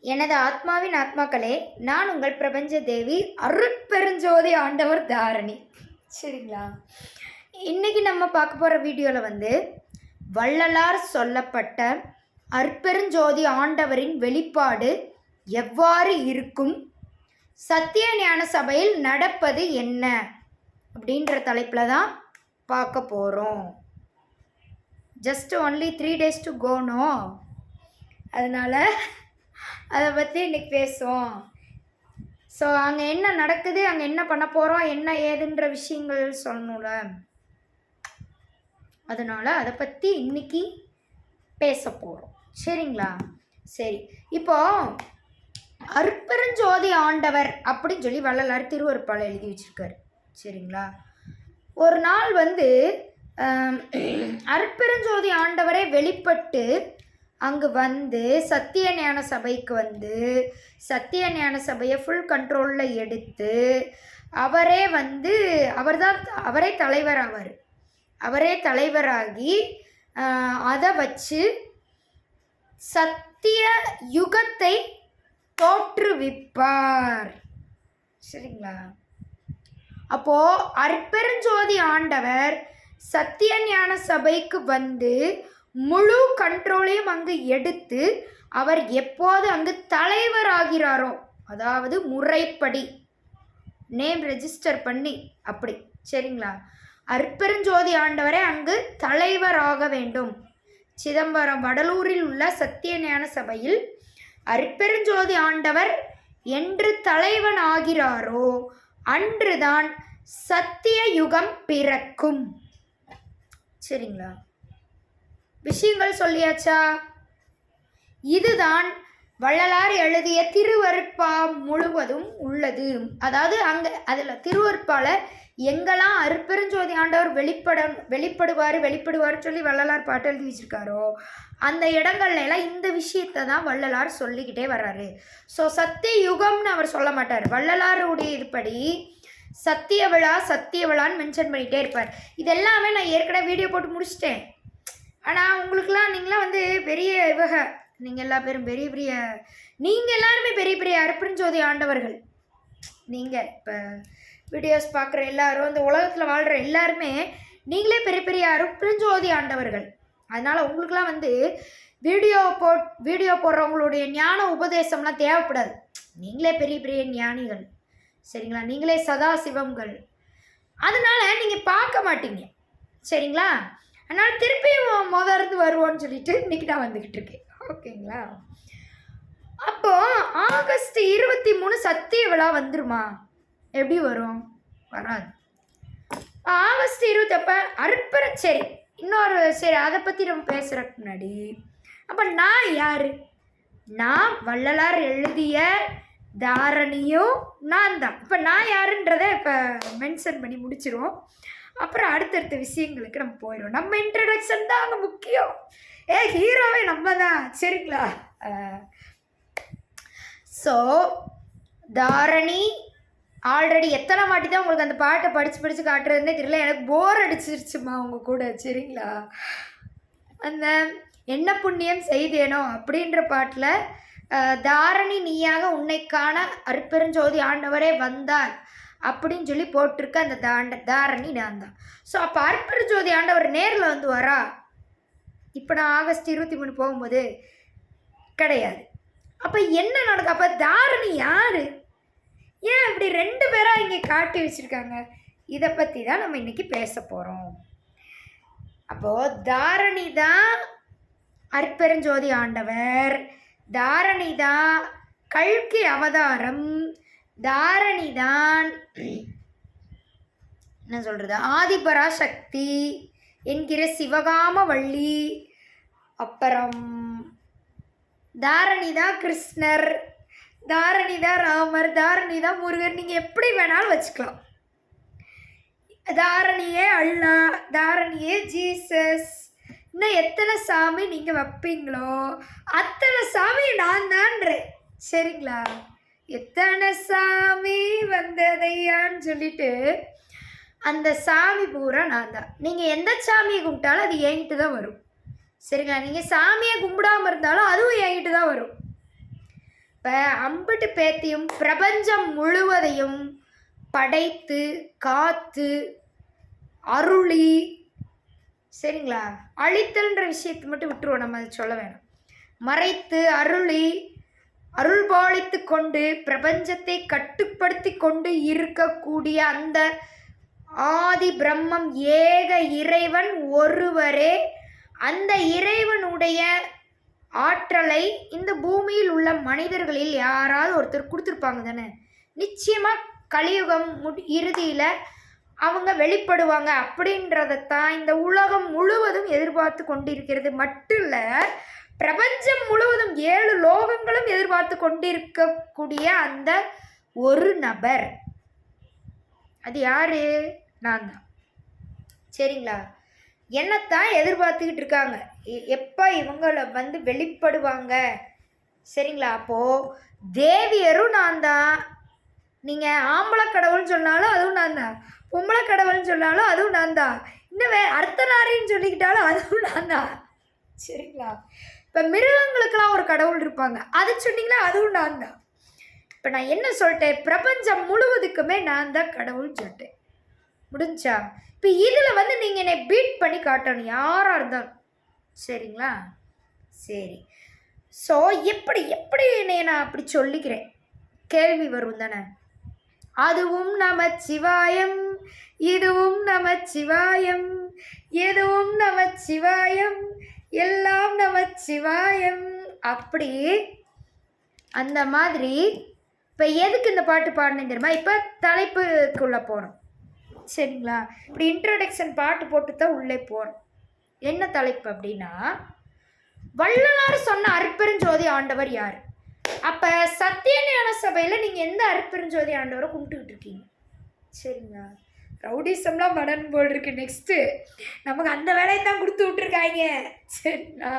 எனது ஆத்மாவின் ஆத்மாக்களே, நான் உங்கள் பிரபஞ்ச தேவி அருட்பெருஞ்சோதி ஆண்டவர் தாரணி. சரிங்களா? இன்னைக்கு நம்ம பார்க்க போகிற வீடியோவில் வள்ளலார் சொல்லப்பட்ட அருட்பெருஞ்சோதி ஆண்டவரின் வெளிப்பாடு எவ்வாறு இருக்கும், சத்திய ஞான சபையில் நடப்பது என்ன அப்படின்ற தலைப்பில் தான் பார்க்க போகிறோம். Just only 3 days to go, no. அதனால் அதை பற்றி இன்றைக்கி பேசுவோம். ஸோ அங்கே என்ன நடக்குது, அங்கே என்ன பண்ண போகிறோம், என்ன ஏதுன்ற விஷயங்கள் சொல்லணும்ல. அதனால் அதை பற்றி இன்றைக்கி பேச போகிறோம். சரிங்களா? சரி, இப்போது அருட்பெருஞ்சோதி ஆண்டவர் அப்படின்னு சொல்லி வள்ளலார் திருவருட்பால எழுதி வச்சுருக்காரு. சரிங்களா? ஒரு நாள் அருட்பெருஞ்சோதி ஆண்டவரே வெளிப்பட்டு அங்கே சத்திய ஞான சபைக்கு சத்திய ஞான சபையை ஃபுல் கண்ட்ரோலில் எடுத்து அவரே தலைவராவார். அவரே தலைவராகி அதை வச்சு சத்திய யுகத்தை தோற்றுவிப்பார். சரிங்களா? அப்போது அருட்பெருஞ்சோதி ஆண்டவர் சத்திய ஞான சபைக்கு முழு கண்ட்ரோலையும் அங்கு எடுத்து அவர் எப்போது அங்கு தலைவராகிறாரோ, அதாவது முறைப்படி நேம் ரெஜிஸ்டர் பண்ணி அப்படி. சரிங்களா? அருட்பெருஞ்சோதி ஆண்டவரே அங்கு தலைவராக வேண்டும். சிதம்பரம் வடலூரில் உள்ள சத்திய ஞான சபையில் அருட்பெருஞ்சோதி ஆண்டவர் என்று தலைவன் ஆகிறாரோ அன்றுதான் சத்திய யுகம் பிறக்கும். சரிங்களா? விஷயங்கள் சொல்லியாச்சா? இதுதான் வள்ளலார் எழுதிய திருவருட்பா முழுவதும் உள்ளது. அதாவது அதில் திருவருட்பால எங்கெல்லாம் அருட்பெருஞ்சோதி ஆண்டவர் வெளிப்படுவார் சொல்லி வள்ளலார் பாட்டு எழுதி வச்சிருக்காரோ அந்த இடங்கள்ல எல்லாம் இந்த விஷயத்தை தான் வள்ளலார் சொல்லிக்கிட்டே வர்றாரு. ஸோ சத்திய யுகம்னு அவர் சொல்ல மாட்டார். வள்ளலாருடைய இதுபடி சத்திய விழான்னு மென்ஷன் பண்ணிகிட்டே இருப்பார். இதெல்லாமே நான் ஏற்கனவே வீடியோ போட்டு முடிச்சிட்டேன். ஆனால் உங்களுக்கெல்லாம் நீங்களாம் பெரிய நீங்கள் எல்லா பேரும் நீங்கள் எல்லாருமே பெரிய பெரிய அருட்பெருஞ்சோதி ஆண்டவர்கள். நீங்கள் இப்போ வீடியோஸ் பார்க்குற எல்லாரும், இந்த உலகத்தில் வாழ்கிற எல்லாருமே நீங்களே பெரிய பெரிய அருட்பெருஞ்சோதி ஆண்டவர்கள். அதனால் உங்களுக்கெல்லாம் வீடியோ போடுறவங்களுடைய ஞான உபதேசம்லாம் தேவைப்படாது. நீங்களே பெரிய பெரிய ஞானிகள். சரிங்களா? நீங்களே சதாசிவங்கள். அதனால் நீங்கள் பார்க்க மாட்டீங்க. சரிங்களா? அதனால் திருப்பியும் முதர்ந்து வருவோன்னு சொல்லிட்டு இன்றைக்கி நான் வந்துக்கிட்டு இருக்கேன். ஓகேங்களா? அப்போது ஆகஸ்ட் 23 சத்திய விழா வந்துருமா? எப்படி வரும்? வராது. ஆகஸ்ட் 20 சரி அதை பற்றி நம்ம பேசுகிறதுக்கு முன்னாடி அப்போ நான் யார்? நான் வள்ளலார் எழுதிய தாரணியும் நான் தான். இப்போ நான் யாருன்றதை இப்போ மென்ஷன் பண்ணி முடிச்சிருவோம். அப்புறம் அடுத்தடுத்த விஷயங்களுக்கு நம்ம போயிடுவோம். நம்ம இன்ட்ரடக்ஷன் தான் அங்கே முக்கியம். ஹீரோவே நம்ம தான். சரிங்களா? ஸோ தாரணி ஆல்ரெடி எத்தனை வாட்டி தான் உங்களுக்கு அந்த பாட்டை படித்து காட்டுறதுன்னே தெரியல. எனக்கு போர் அடிச்சிருச்சுமா அவங்க கூட. சரிங்களா? அந்த என்ன புண்ணியம் செய்தேனோ அப்படின்ற பாட்டில் தாரணி நீயாக உன்னைக்கான அருட்பெருஞ்சோதி ஆண்டவரே வந்தார் அப்படின்னு சொல்லி போட்டிருக்க அந்த தாரணி நான் தான். ஸோ அப்போ அருட்பெருஞ்சோதி ஆண்டவர் நேரில் வரா? இப்போ நான் ஆகஸ்ட் 23 போகும்போது கிடையாது. அப்போ என்ன நடக்கும்? அப்போ தாரணி யார்? ஏன் இப்படி 2 பேராக இங்கே காட்டி வச்சுருக்காங்க? இதை பற்றி தான் நம்ம இன்றைக்கி பேச போகிறோம். அப்போது தாரணி தான் அருட்பெருஞ்சோதி ஆண்டவர், தாரணி தான் கல்கி அவதாரம், தாரணி தான் என்ன சொல்கிறது ஆதிபராசக்தி என்கிற சிவகாம வள்ளி, அப்புறம் தாரணி தான் கிருஷ்ணர், தாரணி தான் ராமர், தாரணி தான் முருகன். நீங்கள் எப்படி வேணாலும் வச்சுக்கலாம். தாரணியே அல்லா, தாரணியே ஜீசஸ், இன்னும் எத்தனை சாமி நீங்கள் வைப்பீங்களோ அத்தனை சாமி நான் தான்றேன். சரிங்களா? எத்தனை சாமி வந்ததையான்னு சொல்லிட்டு அந்த சாமி பூரா நான் தான். நீங்கள் எந்த சாமியை கும்பிட்டாலும் அது என்கிட்ட தான் வரும். சரிங்களா? நீங்கள் சாமியை கும்பிடாமல் இருந்தாலும் அதுவும் என்கிட்ட தான் வரும். இப்போ அம்பிட்டு பேத்தியும் பிரபஞ்சம் முழுவதையும் படைத்து காத்து அருளி, சரிங்களா, அழித்தல்ன்ற விஷயத்தை மட்டும் விட்டுருவோம், நம்ம அதை சொல்ல வேணும். மறைத்து அருளி அருள்பாலித்து கொண்டு பிரபஞ்சத்தை கட்டுப்படுத்தி கொண்டு இருக்கக்கூடிய அந்த ஆதி பிரம்மம் ஏக இறைவன் ஒருவரே. அந்த இறைவனுடைய ஆற்றலை இந்த பூமியில் உள்ள மனிதர்களில் யாராவது ஒருத்தர் கொடுத்துருப்பாங்க தானே. நிச்சயமாக கலியுகம் இறுதியில் அவங்க வெளிப்படுவாங்க அப்படின்றதைத்தான் இந்த உலகம் முழுவதும் எதிர்பார்த்து கொண்டிருக்கிறது. மட்டும் இல்லை, பிரபஞ்சம் முழுவதும் 7 லோகங்களும் எதிர்பார்த்து கொண்டிருக்கக்கூடிய அந்த ஒரு நபர், அது யாரு? நான் தான். சரிங்களா? என்னத்தான் எதிர்பார்த்துக்கிட்டு இருக்காங்க, எப்போ இவங்கள வந்து வெளிப்படுவாங்க. சரிங்களா? அப்போது தேவியரும் நான் தான். நீங்கள் ஆம்பளை கடவுள்னு சொன்னாலும் அதுவும் நான் தான், பொம்பளை கடவுள்னு சொன்னாலும் அதுவும் நான் தான், இன்னும் அர்த்தநாரின்னு சொல்லிக்கிட்டாலும் அதுவும் நான் தான். சரிங்களா? இப்போ மிருகங்களுக்கெல்லாம் ஒரு கடவுள் இருப்பாங்க, அது சொன்னீங்களா அதுவும் நான் தான். இப்போ நான் என்ன சொல்லிட்டேன்? பிரபஞ்சம் முழுவதுக்குமே நான் தான் கடவுள்னு சொல்லிட்டேன். முடிஞ்சா? இப்போ இதில் வந்து நீங்கள் என்னை பீட் பண்ணி காட்டணும், யாராக இருந்தாலும். சரிங்களா? சரி. ஸோ எப்படி என்னை நான் அப்படி சொல்லிக்கிறேன், கேள்வி வரும் தானே. அதுவும் நமச்சிவாயம், இதுவும் நமச்சிவாயம், எதுவும் நமச்சிவாயம், எல்லாம் நமச்சிவாயம். அப்படி அந்த மாதிரி. இப்போ எதுக்கு இந்த பாட்டு பாடினேன் தெரியுமா? இப்போ தலைப்புக்குள்ளே போகிறோம். சரிங்களா? இப்படி இன்ட்ரடக்ஷன் பாட்டு போட்டு தான் உள்ளே போகிறோம். என்ன தலைப்பு அப்படின்னா, வள்ளலார் சொன்ன அருட்பெருஞ்சோதி ஆண்டவர் யார்? அப்போ சத்தியஞான சபையில் நீங்கள் எந்த அருட்பெருஞ்சோதி ஆண்டவரை கும்பிட்டுக்கிட்டு இருக்கீங்க? சரிங்களா? ரவுடிசம்லாம் மடன் போல் இருக்கு. நெக்ஸ்ட்டு நமக்கு அந்த வேலையை தான் கொடுத்து விட்ருக்காங்க. சரிங்களா?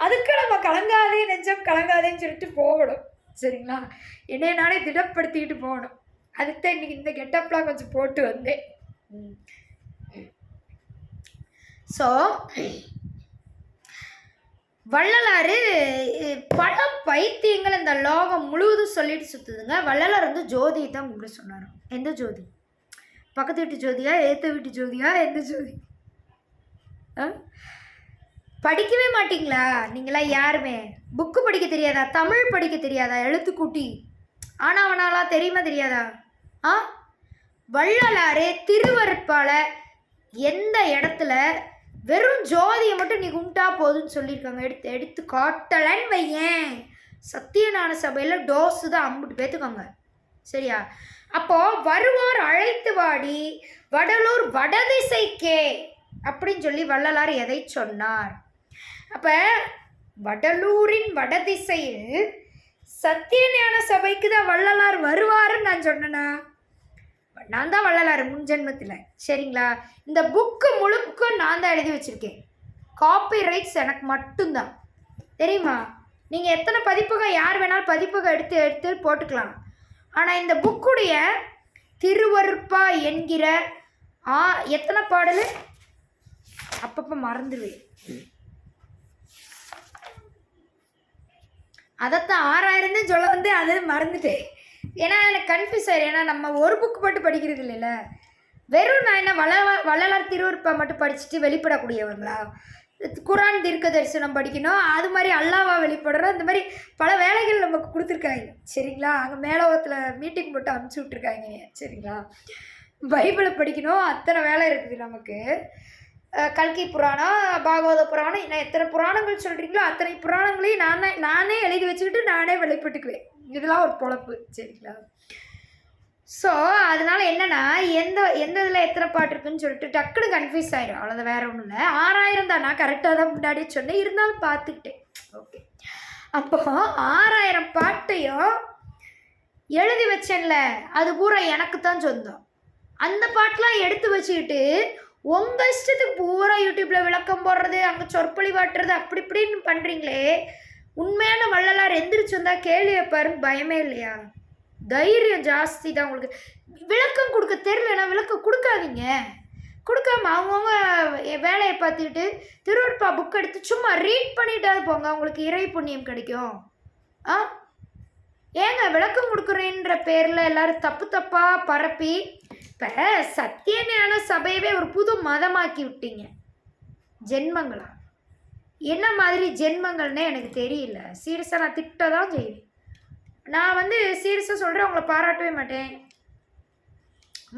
அதுக்கு நம்ம கலங்காதே நெஞ்சம் கலங்காதேன்னு சொல்லிட்டு போகணும். சரிங்களா? என்னைய நானே திடப்படுத்திக்கிட்டு போகணும். அதுதான் இன்றைக்கி இந்த கெட்டப்லாம் கொஞ்சம் போட்டு வந்தேன். ஸோ வள்ளலார் பல பைத்தியங்கள் இந்த லோகம் முழுவதும் சொல்லிட்டு சுற்றுதுங்க. வள்ளலார் வந்து ஜோதியை தான் கும்பிட சொன்னார். எந்த ஜோதி? பக்கத்து வீட்டு ஜோதியா, ஏற்ற வீட்டு ஜோதியா, எந்த ஜோதி? படிக்கவே மாட்டிங்களா நீங்களாம்? யாருமே புக்கு படிக்க தெரியாதா? தமிழ் படிக்க தெரியாதா? எழுத்துக்கூட்டி ஆனாவனாலாம் தெரியுமா தெரியாதா? வள்ளலாரே திருவருட்பால எந்த இடத்துல வெறும் ஜோதியை மட்டும் நீ கும்பிட்டா போதுன்னு சொல்லியிருக்காங்க. எடுத்து காட்டலன்னு வையேன், சத்தியஞான சபையில் டோஸு தான் 50 பேத்துக்கோங்க. சரியா? அப்போது வருவார் அழைத்து வாடி வடலூர் வடதிசைக்கே அப்படின்னு சொல்லி வள்ளலார் எதை சொன்னார்? அப்போ வடலூரின் வடதிசையில் சத்தியஞான சபைக்கு தான் வள்ளலார் வருவாருன்னு நான் சொன்னேன்னா? நான் தான் வள்ளலார் முன் ஜென்மத்தில். சரிங்களா? இந்த புக்கு முழுக்க நான் தான் எழுதி வச்சுருக்கேன். காப்பி ரைட்ஸ் எனக்கு மட்டும்தான், தெரியுமா? நீங்கள் எத்தனை பதிப்புகள் யார் வேணாலும் பதிப்புகள் எடுத்து போட்டுக்கலாம். ஆனால் இந்த புக்குடைய திருவருட்பா என்கிற எத்தனை பாடல் அப்பப்போ மறந்துடுவேன். அதைத்தான் 6000 சொல்ல வந்து அதை மறந்துட்டேன். ஏன்னா எனக்கு கன்ஃபியூஸ் ஆயிடும். ஏன்னா நம்ம ஒரு புக்கு மட்டும் படிக்கிறது இல்லைல்ல. வெறும் நான் என்ன வள்ளலார் திருவருட்பா மட்டும் படிச்சுட்டு வெளிப்படக்கூடியவங்களா? குரான் தீர்க்க தரிசனம் படிக்கணும், அது மாதிரி அல்லாவா வெளிப்படுறோம், இந்த மாதிரி பல வேலைகள் நமக்கு கொடுத்துருக்காங்க. சரிங்களா? அங்கே மேலோகத்தில் மீட்டிங் போட்டு அனுப்பிச்சி விட்ருக்காங்க. சரிங்களா? பைபிளை படிக்கணும், அத்தனை வேலை இருக்குது நமக்கு. கல்கி புராணம், பாகவத புராணம், இன்னும் எத்தனை புராணங்கள் சொல்கிறீங்களோ அத்தனை புராணங்களையும் நானே எழுதி வச்சுக்கிட்டு நானே வெளிப்பட்டுக்குவேன். இதெல்லாம் ஒரு பொழப்பு. சரிங்களா? ஸோ அதனால் என்னென்னா எந்த இதில் எத்தனை பாட்டு இருக்குன்னு சொல்லிட்டு டக்குன்னு கன்ஃபியூஸ் ஆகிடும். அவ்வளோதான், வேறு ஒன்றும் இல்லை. 6000 தான், நான் கரெக்டாக தான் முன்னாடியே சொன்னேன், இருந்தாலும் பார்த்துக்கிட்டேன். ஓகே. அப்போது 6000 பாட்டையும் எழுதி வச்சேன்ல, அது பூரா எனக்கு தான் சொந்தம். அந்த பாட்டெலாம் எடுத்து வச்சுக்கிட்டு உங்கள் இஷ்டத்துக்கு பூரா யூடியூப்பில் விளக்கம் போடுறது, அங்கே சொற்பொழி வாட்டுறது, அப்படி இப்படின்னு பண்ணுறீங்களே. உண்மையான வள்ளலார் எந்திரிச்சு வந்தால் கேள்வி வைப்பாருன்னு பயமே இல்லையா? தைரியம் ஜாஸ்தி தான் உங்களுக்கு. விளக்கம் கொடுக்க தெரியலன்னா விளக்கம் கொடுக்காதீங்க. கொடுக்காம அவங்கவுங்க வேலையை பார்த்துக்கிட்டு திருவருட்பா புக் எடுத்து சும்மா ரீட் பண்ணிட்டாது போங்க, உங்களுக்கு இறை புண்ணியம் கிடைக்கும். விளக்கம் கொடுக்குறேன்ற பேரில் எல்லாரும் தப்பு தப்பாக பரப்பி இப்போ சத்தியஞான சபையவே ஒரு புது மதமாக்கி விட்டீங்க. ஜென்மங்களா? என்ன மாதிரி ஜென்மங்கள்னே எனக்கு தெரியல. சீரியஸாக நான் திட்ட தான் செய்வேன். நான் வந்து சீரியஸாக சொல்கிறேன், உங்களை பாராட்டவே மாட்டேன்,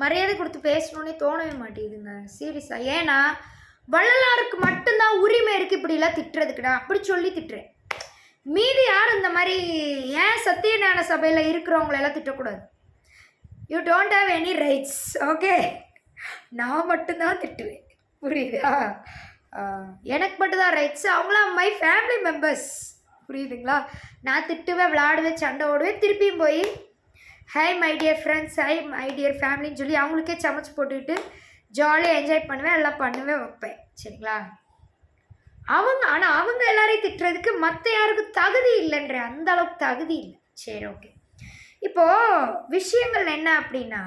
மரியாதை கொடுத்து பேசணுன்னே தோணவே மாட்டேங்குதுங்க சீரியஸாக. ஏன்னா வள்ளலாருக்கு மட்டும்தான் உரிமை இருக்குது இப்படிலாம் திட்டுறதுக்குடா, அப்படி சொல்லி திட்டுறேன். மீதி யாரும் இந்த மாதிரி ஏன் சத்தியஞான சபையில் இருக்கிறவங்களெல்லாம் திட்டக்கூடாது. You don't have any rights. Okay, நான் மட்டும்தான் திட்டுவேன், புரியுதா? எனக்கு மட்டும்தான் ரைட்ஸ், அவங்களாம் மை ஃபேமிலி மெம்பர்ஸ், புரியுதுங்களா? நான் திட்டுவேன், விளாடுவேன், சண்டை ஓடுவேன், திருப்பியும் போய் hi my dear friends, hi my dear ஃபேமிலின்னு சொல்லி அவங்களுக்கே சமைச்சு போட்டுக்கிட்டு ஜாலியாக என்ஜாய் பண்ணுவேன், எல்லாம் பண்ணுவேன், வைப்பேன். சரிங்களா? ஆனால் அவங்க எல்லாரையும் திட்டுறதுக்கு மற்ற யாருக்கும் தகுதி இல்லைன்ற அந்த அளவுக்கு தகுதி இல்லை. சரி, ஓகே. இப்போது விஷயங்கள் என்ன அப்படின்னா,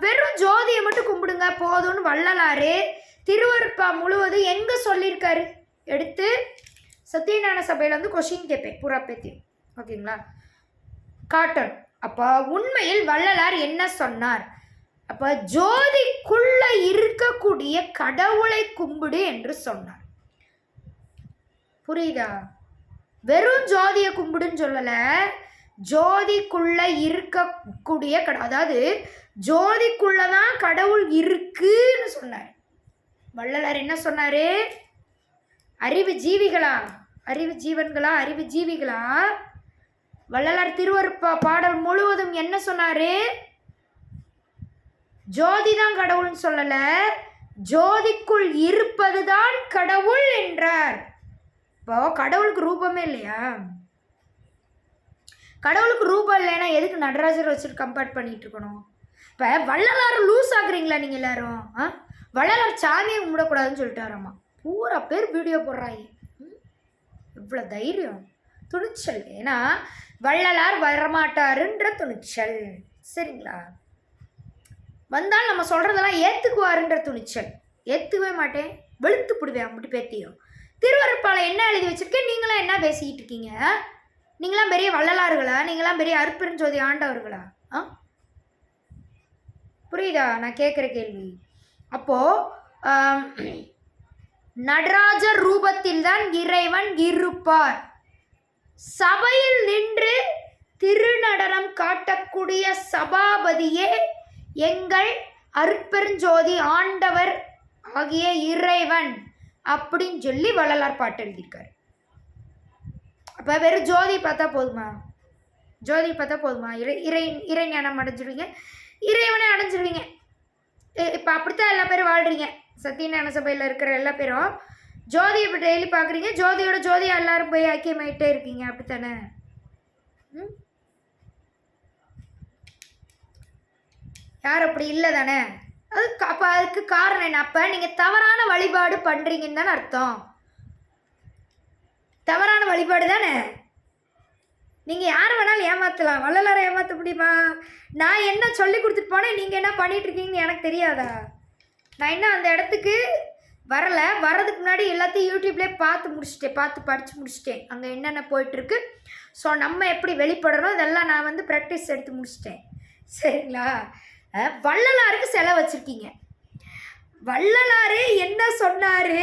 வெறும் ஜோதியை மட்டும் கும்பிடுங்க போதும்னு வள்ளலாறு திருவருட்பா முழுவதும் எங்கே சொல்லியிருக்காரு? எடுத்து சத்தியஞான சபையில் வந்து கொஷின் கேட்பேன் பூரா பேத்தியும், ஓகேங்களா? காட்டணும். அப்போ உண்மையில் வள்ளலார் என்ன சொன்னார்? அப்போ ஜோதிக்குள்ள இருக்கக்கூடிய கடவுளை கும்பிடு என்று சொன்னார். புரியுதா? வெறும் ஜோதியை கும்பிடுன்னு சொல்லலை, ஜோதிக்குள்ள இருக்கக்கூடிய அதாவது ஜோதிக்குள்ளதான் கடவுள் இருக்குன்னு சொன்னார். வள்ளலார் என்ன சொன்னாரு? அறிவு ஜீவிகளா, அறிவு ஜீவன்களா, அறிவு ஜீவிகளா? வள்ளலார் திருவருட்பா பாடல் முழுவதும் என்ன சொன்னாரு? ஜோதி தான் கடவுள்னு சொல்லல, ஜோதிக்குள் இருப்பதுதான் கடவுள் என்றார். இப்போ கடவுளுக்கு ரூபமே இல்லையா? கடவுளுக்கு ரூபம் இல்லைன்னா எதுக்கு நடராஜர் வச்சுட்டு கம்பேர் பண்ணிட்டு இருக்கணும்? இப்போ வள்ளலார் லூஸ் ஆகுறீங்களா நீங்கள் எல்லாரும்? வள்ளலார் சாமியை கும்பிடக்கூடாதுன்னு சொல்லிட்டாராம்மா. பூரா பேர் வீடியோ போடுறாங்க. இவ்வளோ தைரியம், துணிச்சல். ஏன்னா வள்ளலார் வரமாட்டாருன்ற துணிச்சல். சரிங்களா? வந்தால் நம்ம சொல்கிறதெல்லாம் ஏற்றுக்குவாருன்ற துணிச்சல். ஏற்றுக்கவே மாட்டேன், வெளுத்து பிடுவேன் அப்படி பேத்தியும். திருவருட்பாலை என்ன எழுதி வச்சுருக்கேன், நீங்களாம் என்ன பேசிக்கிட்டு இருக்கீங்க? நீங்களாம் பெரிய வள்ளலார்களா? நீங்களாம் பெரிய அருட்பெருஞ்சோதி ஆண்டவர்களா? புரியுதா நான் கேட்குற கேள்வி? அப்போது நடராஜர் ரூபத்தில் தான் இறைவன் இருப்பார். சபையில் நின்று திருநடனம் காட்டக்கூடிய சபாபதியே எங்கள் அருட்பெருஞ்சோதி ஆண்டவர் ஆகிய இறைவன் அப்படின்னு சொல்லி வள்ளலார் பாட்டு எழுதியிருக்காரு. அப்போ வெறும் ஜோதி பார்த்தா போதுமா? ஜோதி பார்த்தா போதுமா? இறை ஞானம் அடைஞ்சிடுவீங்க, இறைவனை அடைஞ்சிடுவீங்க. இப்போ அப்படித்தான் எல்லா பேரும் வாழ்கிறீங்க. சத்தியஞான சபையில் இருக்கிற எல்லா பேரும் ஜோதியை இப்போ டெய்லி பார்க்குறீங்க, ஜோதியோட ஜோதியாக எல்லாரும் போய் ஐக்கியமாயிட்டே இருக்கீங்க, அப்படித்தானே? யார் அப்படி இல்லை தானே? அப்போ அதுக்கு காரணம் என்ன? அப்போ நீங்கள் தவறான வழிபாடு பண்ணுறீங்கன்னு தானே அர்த்தம். தவறான வழிபாடு தானே. நீங்கள் யாரை வேணாலும் ஏமாற்றலாம், வள்ளலாரை ஏமாற்ற முடியுமா? நான் என்ன சொல்லி கொடுத்துட்டு போனேன், நீங்கள் என்ன பண்ணிகிட்ருக்கீங்கன்னு எனக்கு தெரியாதா? நான் இன்னும் அந்த இடத்துக்கு வரலை. வர்றதுக்கு முன்னாடி எல்லாத்தையும் யூடியூப்லேயே பார்த்து படித்து முடிச்சிட்டேன். அங்கே என்னென்ன போயிட்டுருக்கு, ஸோ நம்ம எப்படி வெளிப்படுறோம் இதெல்லாம் நான் வந்து ப்ராக்டிஸ் எடுத்து முடிச்சிட்டேன். சரிங்களா? வள்ளலாருக்கு செலவு வச்சுருக்கீங்க. வள்ளலாரே என்ன சொன்னார்,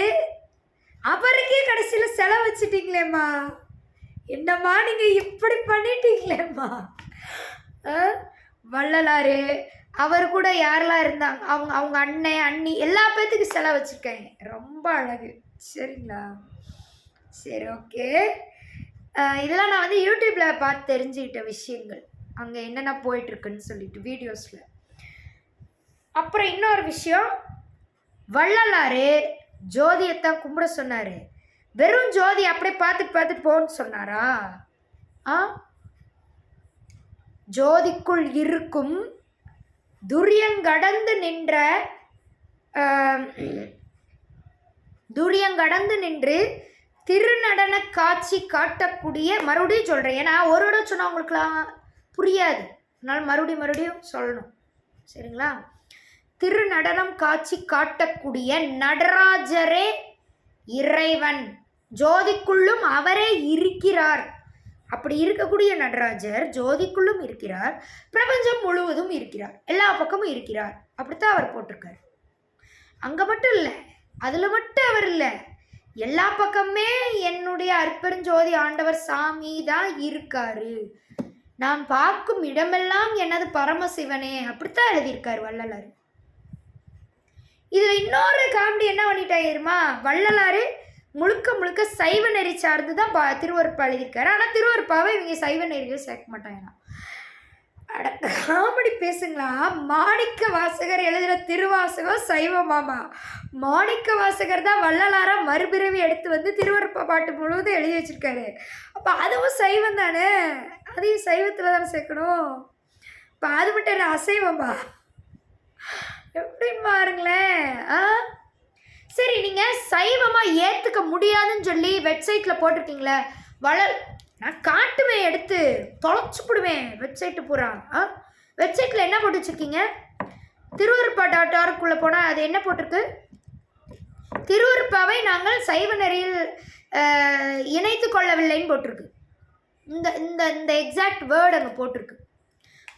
அவருக்கே கடைசியில் செலவு வச்சுட்டீங்களேம்மா. என்னம்மா நீங்கள் இப்படி பண்ணிட்டீங்களேம்மா. வள்ளலார் அவர் கூட யாரெல்லாம் இருந்தாங்க, அவங்க அண்ணன் அண்ணி எல்லா பேர்த்துக்கு செலவு வச்சுருக்காங்க. ரொம்ப அழகு. சரிங்களா? சரி, ஓகே. இதெல்லாம் நான் வந்து யூடியூப்பில் பார்த்து தெரிஞ்சுக்கிட்ட விஷயங்கள், அங்கே என்னென்ன போயிட்டுருக்குன்னு சொல்லிட்டு வீடியோஸில். அப்புறம் இன்னொரு விஷயம், வள்ளலார் ஜோதியத்தான் கும்பிட சொன்னார். வெறும் ஜோதி அப்படியே பார்த்துட்டு போன்னு சொன்னாரா? ஜோதிக்குள் இருக்கும் துரியங்கடந்து நின்று திருநடன காட்சி காட்டக்கூடிய, மறுபடியும் சொல்கிறேன் ஏன்னா ஒரு இடம் சொன்னால் அவங்களுக்குலாம் புரியாது, அதனால் மறுபடியும் சொல்லணும். சரிங்களா? திருநடனம் காட்சி காட்டக்கூடிய நடராஜரே இறைவன், ஜோதிக்குள்ளும் அவரே இருக்கிறார் அப்படி இருக்கக்கூடிய நடராஜர் ஜோதிக்குள்ளும் இருக்கிறார், பிரபஞ்சம் முழுவதும் இருக்கிறார், எல்லா பக்கமும் இருக்கிறார். அப்படித்தான் அவர் போட்டிருக்காரு. அங்கே மட்டும் இல்லை, அதில் மட்டும் அவர் இல்லை, எல்லா பக்கமே என்னுடைய அற்பெருஞ்சோதி ஆண்டவர் சாமி தான் இருக்காரு. நான் பார்க்கும் இடமெல்லாம் எனது பரமசிவனே, அப்படித்தான் எழுதியிருக்காரு வள்ளலார். இதில் இன்னொரு காமெடி என்ன பண்ணிட்டாயிருமா, வள்ளலார் முழுக்க முழுக்க சைவ நெறி சார்ந்து தான் திருவருப்பா எழுதியிருக்காரு. ஆனால் திருவருப்பாவை இவங்க சைவ நெறியில் சேர்க்க மாட்டாங்கண்ணா. அட காமெடி பேசுங்களா. மாணிக்க வாசகர் எழுதுகிற திருவாசகம் சைவமாமா. மாணிக்க வாசகர் தான் வள்ளலாரா மறுபிறவி எடுத்து வந்து திருவருப்பா பாட்டு முழுவதும் எழுதி வச்சிருக்காரு. அப்போ அதுவும் சைவம் தானே, அதையும் சைவத்தில் தானே சேர்க்கணும். இப்போ அது மட்டும் என்ன அசைவமா? எப்படி பாருங்களேன். சரி, நீங்கள் சைவமாக ஏற்றுக்க முடியாதுன்னு சொல்லி வெப்சைட்டில் போட்டிருக்கீங்களே நான் காட்டுவேன், எடுத்து தொலைச்சிப்பிடுவேன் வெப்சைட்டு பூரா. வெப்சைட்டில் என்ன போட்டு வச்சுருக்கீங்க? திருவருப்பா.org போனால் அது என்ன போட்டிருக்கு? திருவருப்பாவை நாங்கள் சைவ நெறியில் இணைத்து கொள்ளவில்லைன்னு போட்டிருக்கு. இந்த இந்த இந்த எக்ஸாக்ட் வேர்டு அங்கே போட்டிருக்கு.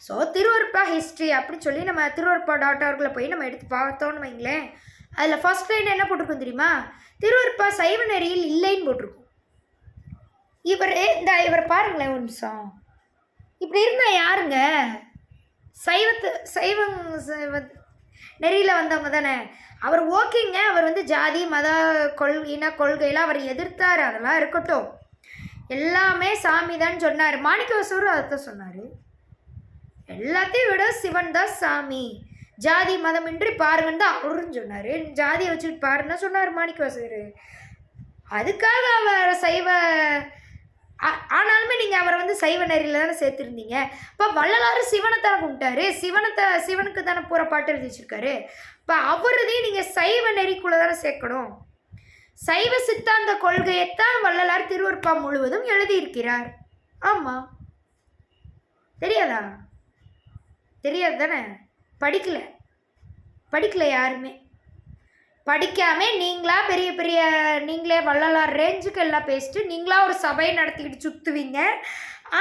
ஸோ திருவருப்பா ஹிஸ்ட்ரி அப்படின்னு சொல்லி நம்ம திருவருப்பா.org போய் நம்ம எடுத்து பார்த்தோன்னு வைங்களேன், அதில் ஃபர்ஸ்ட் லைன் என்ன போட்டிருக்கும் தெரியுமா? திருவருப்பா சைவ நெறியில் இல்லைன்னு போட்டிருக்கும். இவர் பாருங்களேன் ஒரு நிமிஷம். இப்படி இருந்தால் யாருங்க? சைவ நெறியில் வந்தவங்க தானே. அவர் ஓகேங்க, அவர் வந்து ஜாதி மத இன கொள்கையெல்லாம் அவர் எதிர்த்தார், அதெல்லாம் இருக்கட்டும். எல்லாமே சாமி தான் சொன்னார். மாணிக்கவாசகரும் அதைத்தான் சொன்னார். எல்லாத்தையும் விட சிவன் தான் சாமி, ஜாதி மதமின்றி பாருங்கன்னு தான் அவரும் சொன்னார். ஜாதியை வச்சுட்டு பாருன்னு சொன்னார் மாணிக்கவாசகர். அதுக்காக அவர் சைவ ஆனாலுமே நீங்கள் அவரை வந்து சைவ நெறியில் தானே சேர்த்துருந்தீங்க. இப்போ வள்ளலார் சிவனை தானே கும்பிட்டாரு, சிவனுக்கு தானே பூரா பாட்டு எழுதி வச்சுருக்காரு. இப்போ அவரதையும் நீங்கள் சைவ நெறிக்குள்ளே தானே சேர்க்கணும். சைவ சித்தாந்த கொள்கையைத்தான் வள்ளலார் திருவருப்பா முழுவதும் எழுதியிருக்கிறார். ஆமாம், தெரியாதா? தெரியாது தானே. படிக்கல யாருமே. படிக்காமல் நீங்களா பெரிய பெரிய நீங்களே வள்ளலார் ரேஞ்சுக்கு எல்லாம் பேசிட்டு நீங்களா ஒரு சபையை நடத்திக்கிட்டு சுற்றுவீங்க.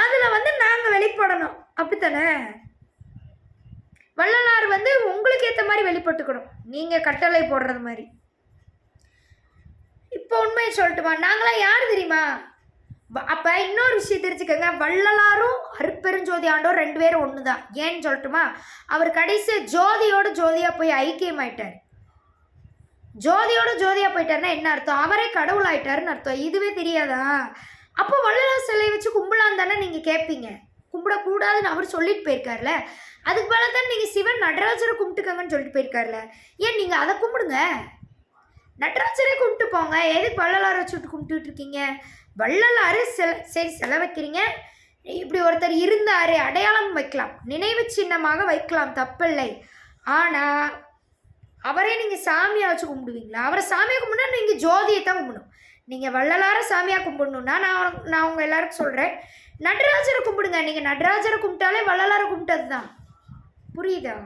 அதில் வந்து நாங்கள் வெளிப்படணும், அப்படித்தானே? வள்ளலார் வந்து உங்களுக்கு ஏற்ற மாதிரி வெளிப்பட்டுக்கணும், நீங்கள் கட்டளை போடுறது மாதிரி. இப்போ உண்மையை சொல்லட்டுமா, நாங்களாம் யார் தெரியுமா? அப்போ இன்னொரு விஷயம் தெரிஞ்சுக்கோங்க, வள்ளலாரும் அருட்பெருஞ்சோதி ஆண்டோர் 2 பேரும் ஒன்று தான். ஏன்னு சொல்லட்டுமா, அவர் கடைசி ஜோதியோட ஜோதியாக போய் ஐக்கியமாயிட்டார். ஜோதியோட ஜோதியாக போயிட்டாருன்னா என்ன அர்த்தம்? அவரே கடவுள் ஆயிட்டாருன்னு அர்த்தம். இதுவே தெரியாதா? அப்போ வள்ளலார் சிலையை வச்சு கும்பிடலாம் தானே நீங்கள் கேட்பீங்க. கும்பிடக்கூடாதுன்னு அவர் சொல்லிட்டு போயிருக்காருல. அதுக்கு மேலே தான் நீங்கள் சிவன் நடராஜரை கும்பிட்டுக்கங்கன்னு சொல்லிட்டு போயிருக்காருல. ஏன் நீங்கள் அதை கும்பிடுங்க, நடராஜரே கும்பிட்டு போங்க. எதுக்கு வள்ளலாரை வச்சுட்டு கும்பிட்டுட்டு இருக்கீங்க? வள்ளலார் சரி சிலை வைக்கிறீங்க, இப்படி ஒருத்தர் இருந்தார் அடையாளம் வைக்கலாம், நினைவு சின்னமாக வைக்கலாம், தப்பில்லை. ஆனால் அவரே நீங்கள் சாமியாக வச்சு கும்பிடுவீங்களா? அவரை சாமியாக கும்பிட்டா நீங்கள் ஜோதியை தான் கும்பிடணும். நீங்கள் வள்ளலாரை சாமியாக கும்பிடணுன்னா நான் உங்கள் எல்லாருக்கும் சொல்கிறேன், நடராஜரை கும்பிடுங்க. நீங்கள் நடராஜரை கும்பிட்டாலே வள்ளலாரை கும்பிட்டது தான். புரியுதா?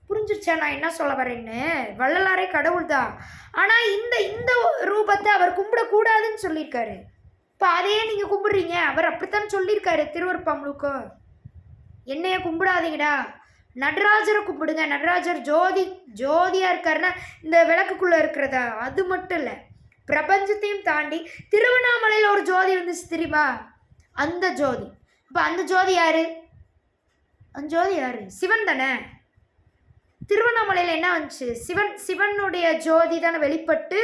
புரிஞ்சிருச்சா நான் என்ன சொல்ல வரேன்னு? வள்ளலாரே கடவுள் தான். ஆனால் இந்த ரூபத்தை அவர் கும்பிடக்கூடாதுன்னு சொல்லியிருக்காரு. இப்போ அதையே நீங்கள் கும்பிடுறீங்க. அவர் அப்படித்தான் சொல்லியிருக்காரு திருவருப்பா முழுக்க. என்னைய கும்பிடாதீங்கடா, நடராஜரை கும்பிடுங்க. நடராஜர் ஜோதியாக இருக்காருன்னா இந்த விளக்குக்குள்ளே இருக்கிறதா? அது மட்டும் இல்லை, பிரபஞ்சத்தையும் தாண்டி திருவண்ணாமலையில் ஒரு ஜோதி வந்துச்சு தெரியுமா? அந்த ஜோதி. இப்போ அந்த ஜோதி யாரு? அந்த ஜோதி யாரு? சிவன் தானே. திருவண்ணாமலையில் என்ன வந்துச்சு? சிவனுடைய ஜோதி தானே வெளிப்பட்டு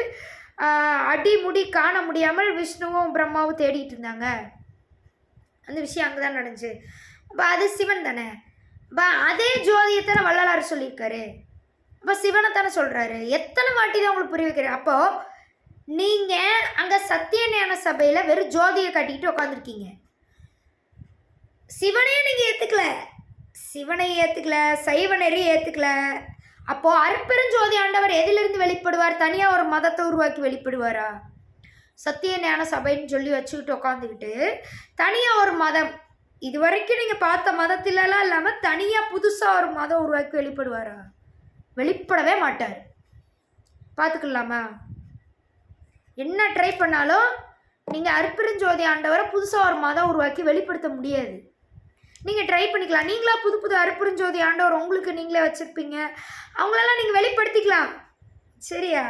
அடிமுடி காண முடியாமல் விஷ்ணுவும் பிரம்மாவும் தேடிட்டு இருந்தாங்க. அந்த விஷயம் அங்கே தான் நடந்துச்சு. அப்போ அது சிவன் தானே. அப்போ அதே ஜோதியத்தானே வள்ளலார் சொல்லியிருக்காரு. அப்போ சிவனை தானே சொல்கிறாரு. எத்தனை வாட்டி தான் உங்களுக்கு புரிய வைக்கிறேன். அப்போது நீங்கள் அங்கே சத்தியஞான சபையில் வெறும் ஜோதியை கட்டிக்கிட்டு உட்காந்துருக்கீங்க. சிவனையே நீங்கள் ஏற்றுக்கல, சைவ நெறி ஏற்றுக்கல. அப்போது அருட்பெருஞ்சோதி ஆண்டவர் எதிலிருந்து வெளிப்படுவார்? தனியாக ஒரு மதத்தை உருவாக்கி வெளிப்படுவாரா? சத்தியஞான சபைன்னு சொல்லி வச்சுக்கிட்டு உட்காந்துக்கிட்டு தனியாக ஒரு மதம், இது வரைக்கும் நீங்கள் பார்த்த மதத்திலலாம் இல்லாமல் தனியாக புதுசாக ஒரு மதம் உருவாக்கி வெளிப்படுவாரா? வெளிப்படவே மாட்டார். பார்த்துக்கலாமா? என்ன ட்ரை பண்ணாலும் நீங்கள் அருட்பெருஞ்சோதி ஆண்டவரை புதுசாக ஒரு மதம் உருவாக்கி வெளிப்படுத்த முடியாது. நீங்கள் ட்ரை பண்ணிக்கலாம். நீங்களா புது புது அருட்பெருஞ்சோதி ஆண்டவர் உங்களுக்கு நீங்களே வச்சுருப்பீங்க, அவங்களெல்லாம் நீங்கள் வெளிப்படுத்திக்கலாம். சரியா?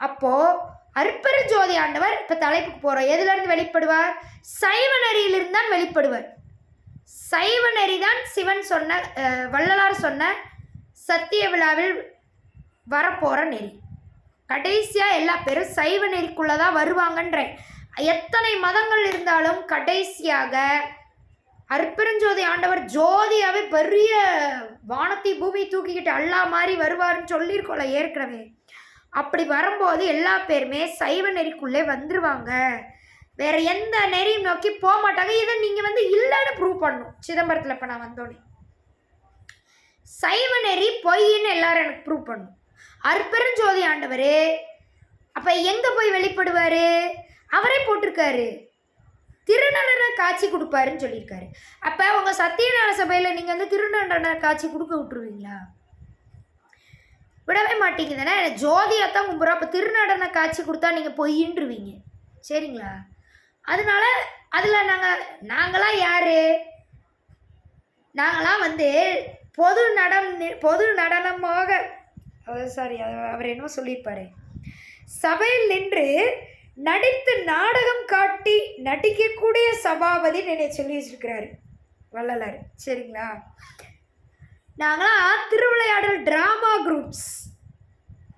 அப்போது அருட்பெருஞ்சோதி ஆண்டவர் இப்போ தலைப்புக்கு போகிறோம். எதுலேருந்து வெளிப்படுவார்? சைவ நெறியிலிருந்து தான் வெளிப்படுவார். சைவ நெறி தான் சிவன் சொன்ன, வள்ளலார் சொன்ன சத்திய விழாவில் வரப்போகிற நெறி. கடைசியாக எல்லா பேரும் சைவ நெறிக்குள்ளே தான் வருவாங்கன்றேன். எத்தனை மதங்கள் இருந்தாலும் கடைசியாக அருட்பெருஞ்சோதி ஆண்டவர் ஜோதியாகவே பெரிய வானத்தை பூமி தூக்கிக்கிட்டு அல்லா மாதிரி வருவார்னு சொல்லியிருக்கோம்ல ஏற்கனவே. அப்படி வரும்போது எல்லா பேருமே சைவ நெறிக்குள்ளே வந்துடுவாங்க. வேறு எந்த நெறியும் நோக்கி போக மாட்டாங்க. இதை நீங்கள் இல்லைன்னு ப்ரூவ் பண்ணணும். சிதம்பரத்தில் இப்போ நான் வந்தோடனே சைவ நெறி பொய்ன்னு எல்லாரும் எனக்கு ப்ரூவ் பண்ணணும். அருட்பெருஞ்சோதி ஆண்டவர் அப்போ எங்கே போய் வெளிப்படுவார்? அவரே போட்டிருக்காரு, திருநடன காட்சி கொடுப்பாருன்னு சொல்லியிருக்காரு. அப்போ உங்கள் சத்தியஞான சபையில் நீங்கள் திருநடன காட்சி கொடுக்க விட்டுருவீங்களா? விடவே மாட்டீங்க தானே. ஜோதியாத்தான் கும்பிட்றோம். அப்போ திருநடன காட்சி கொடுத்தா நீங்கள் பொய்யின்றுவீங்க. சரிங்களா? அதனால அதில் நாங்களாம் யார்? நாங்களாம் பொது நடனமாக அவர் என்னமோ சொல்லியிருப்பாரு, சபையில் நின்று நடித்து நாடகம் காட்டி நடிக்கக்கூடிய சபாபதி என்னை சொல்லி வச்சிருக்கிறாரு வள்ளலார். சரிங்களா? நாங்களாம் திருவிளையாடல் ட்ராமா குரூப்ஸ்.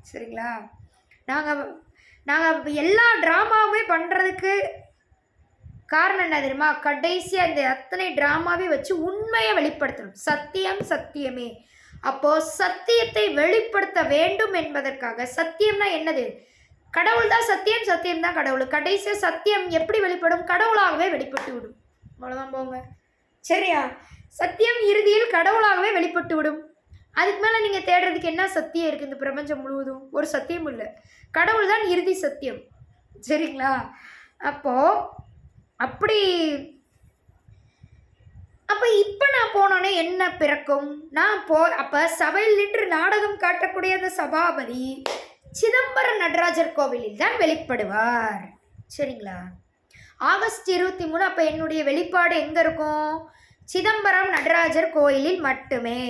சரிங்களா? நாங்கள் எல்லா ட்ராமாவுமே பண்ணுறதுக்கு காரணம் என்ன தெரியுமா? கடைசியாக இந்த அத்தனை ட்ராமாவே வச்சு உண்மையை வெளிப்படுத்தணும். சத்தியம் சத்தியமே. அப்போது சத்தியத்தை வெளிப்படுத்த வேண்டும் என்பதற்காக, சத்தியம்னா என்னது? கடவுள் தான் சத்தியம், சத்தியம் தான் கடவுள். கடைசியாக சத்தியம் எப்படி வெளிப்படும்? கடவுளாகவே வெளிப்பட்டு விடும். அவ்வளோதான் போங்க. சரியா? சத்தியம் இறுதியில் கடவுளாகவே வெளிப்பட்டு விடும். அதுக்கு மேலே நீங்கள் தேடுறதுக்கு என்ன சத்தியம் இருக்குது இந்த பிரபஞ்சம் முழுவதும்? ஒரு சத்தியம் இல்லை. கடவுள் தான் இறுதி சத்தியம். சரிங்களா? அப்போ இப்போ நான் போனோன்னே என்ன பிறக்கும்? அப்போ சபையில் நின்று நாடகம் காட்டக்கூடிய அந்த சபாபதி சிதம்பரம் நடராஜர் கோவிலில் தான் வெளிப்படுவார். சரிங்களா? ஆகஸ்ட் 23. அப்போ என்னுடைய வெளிப்பாடு எங்கே இருக்கும்? சிதம்பரம் நடராஜர் கோயிலில் மட்டுமே.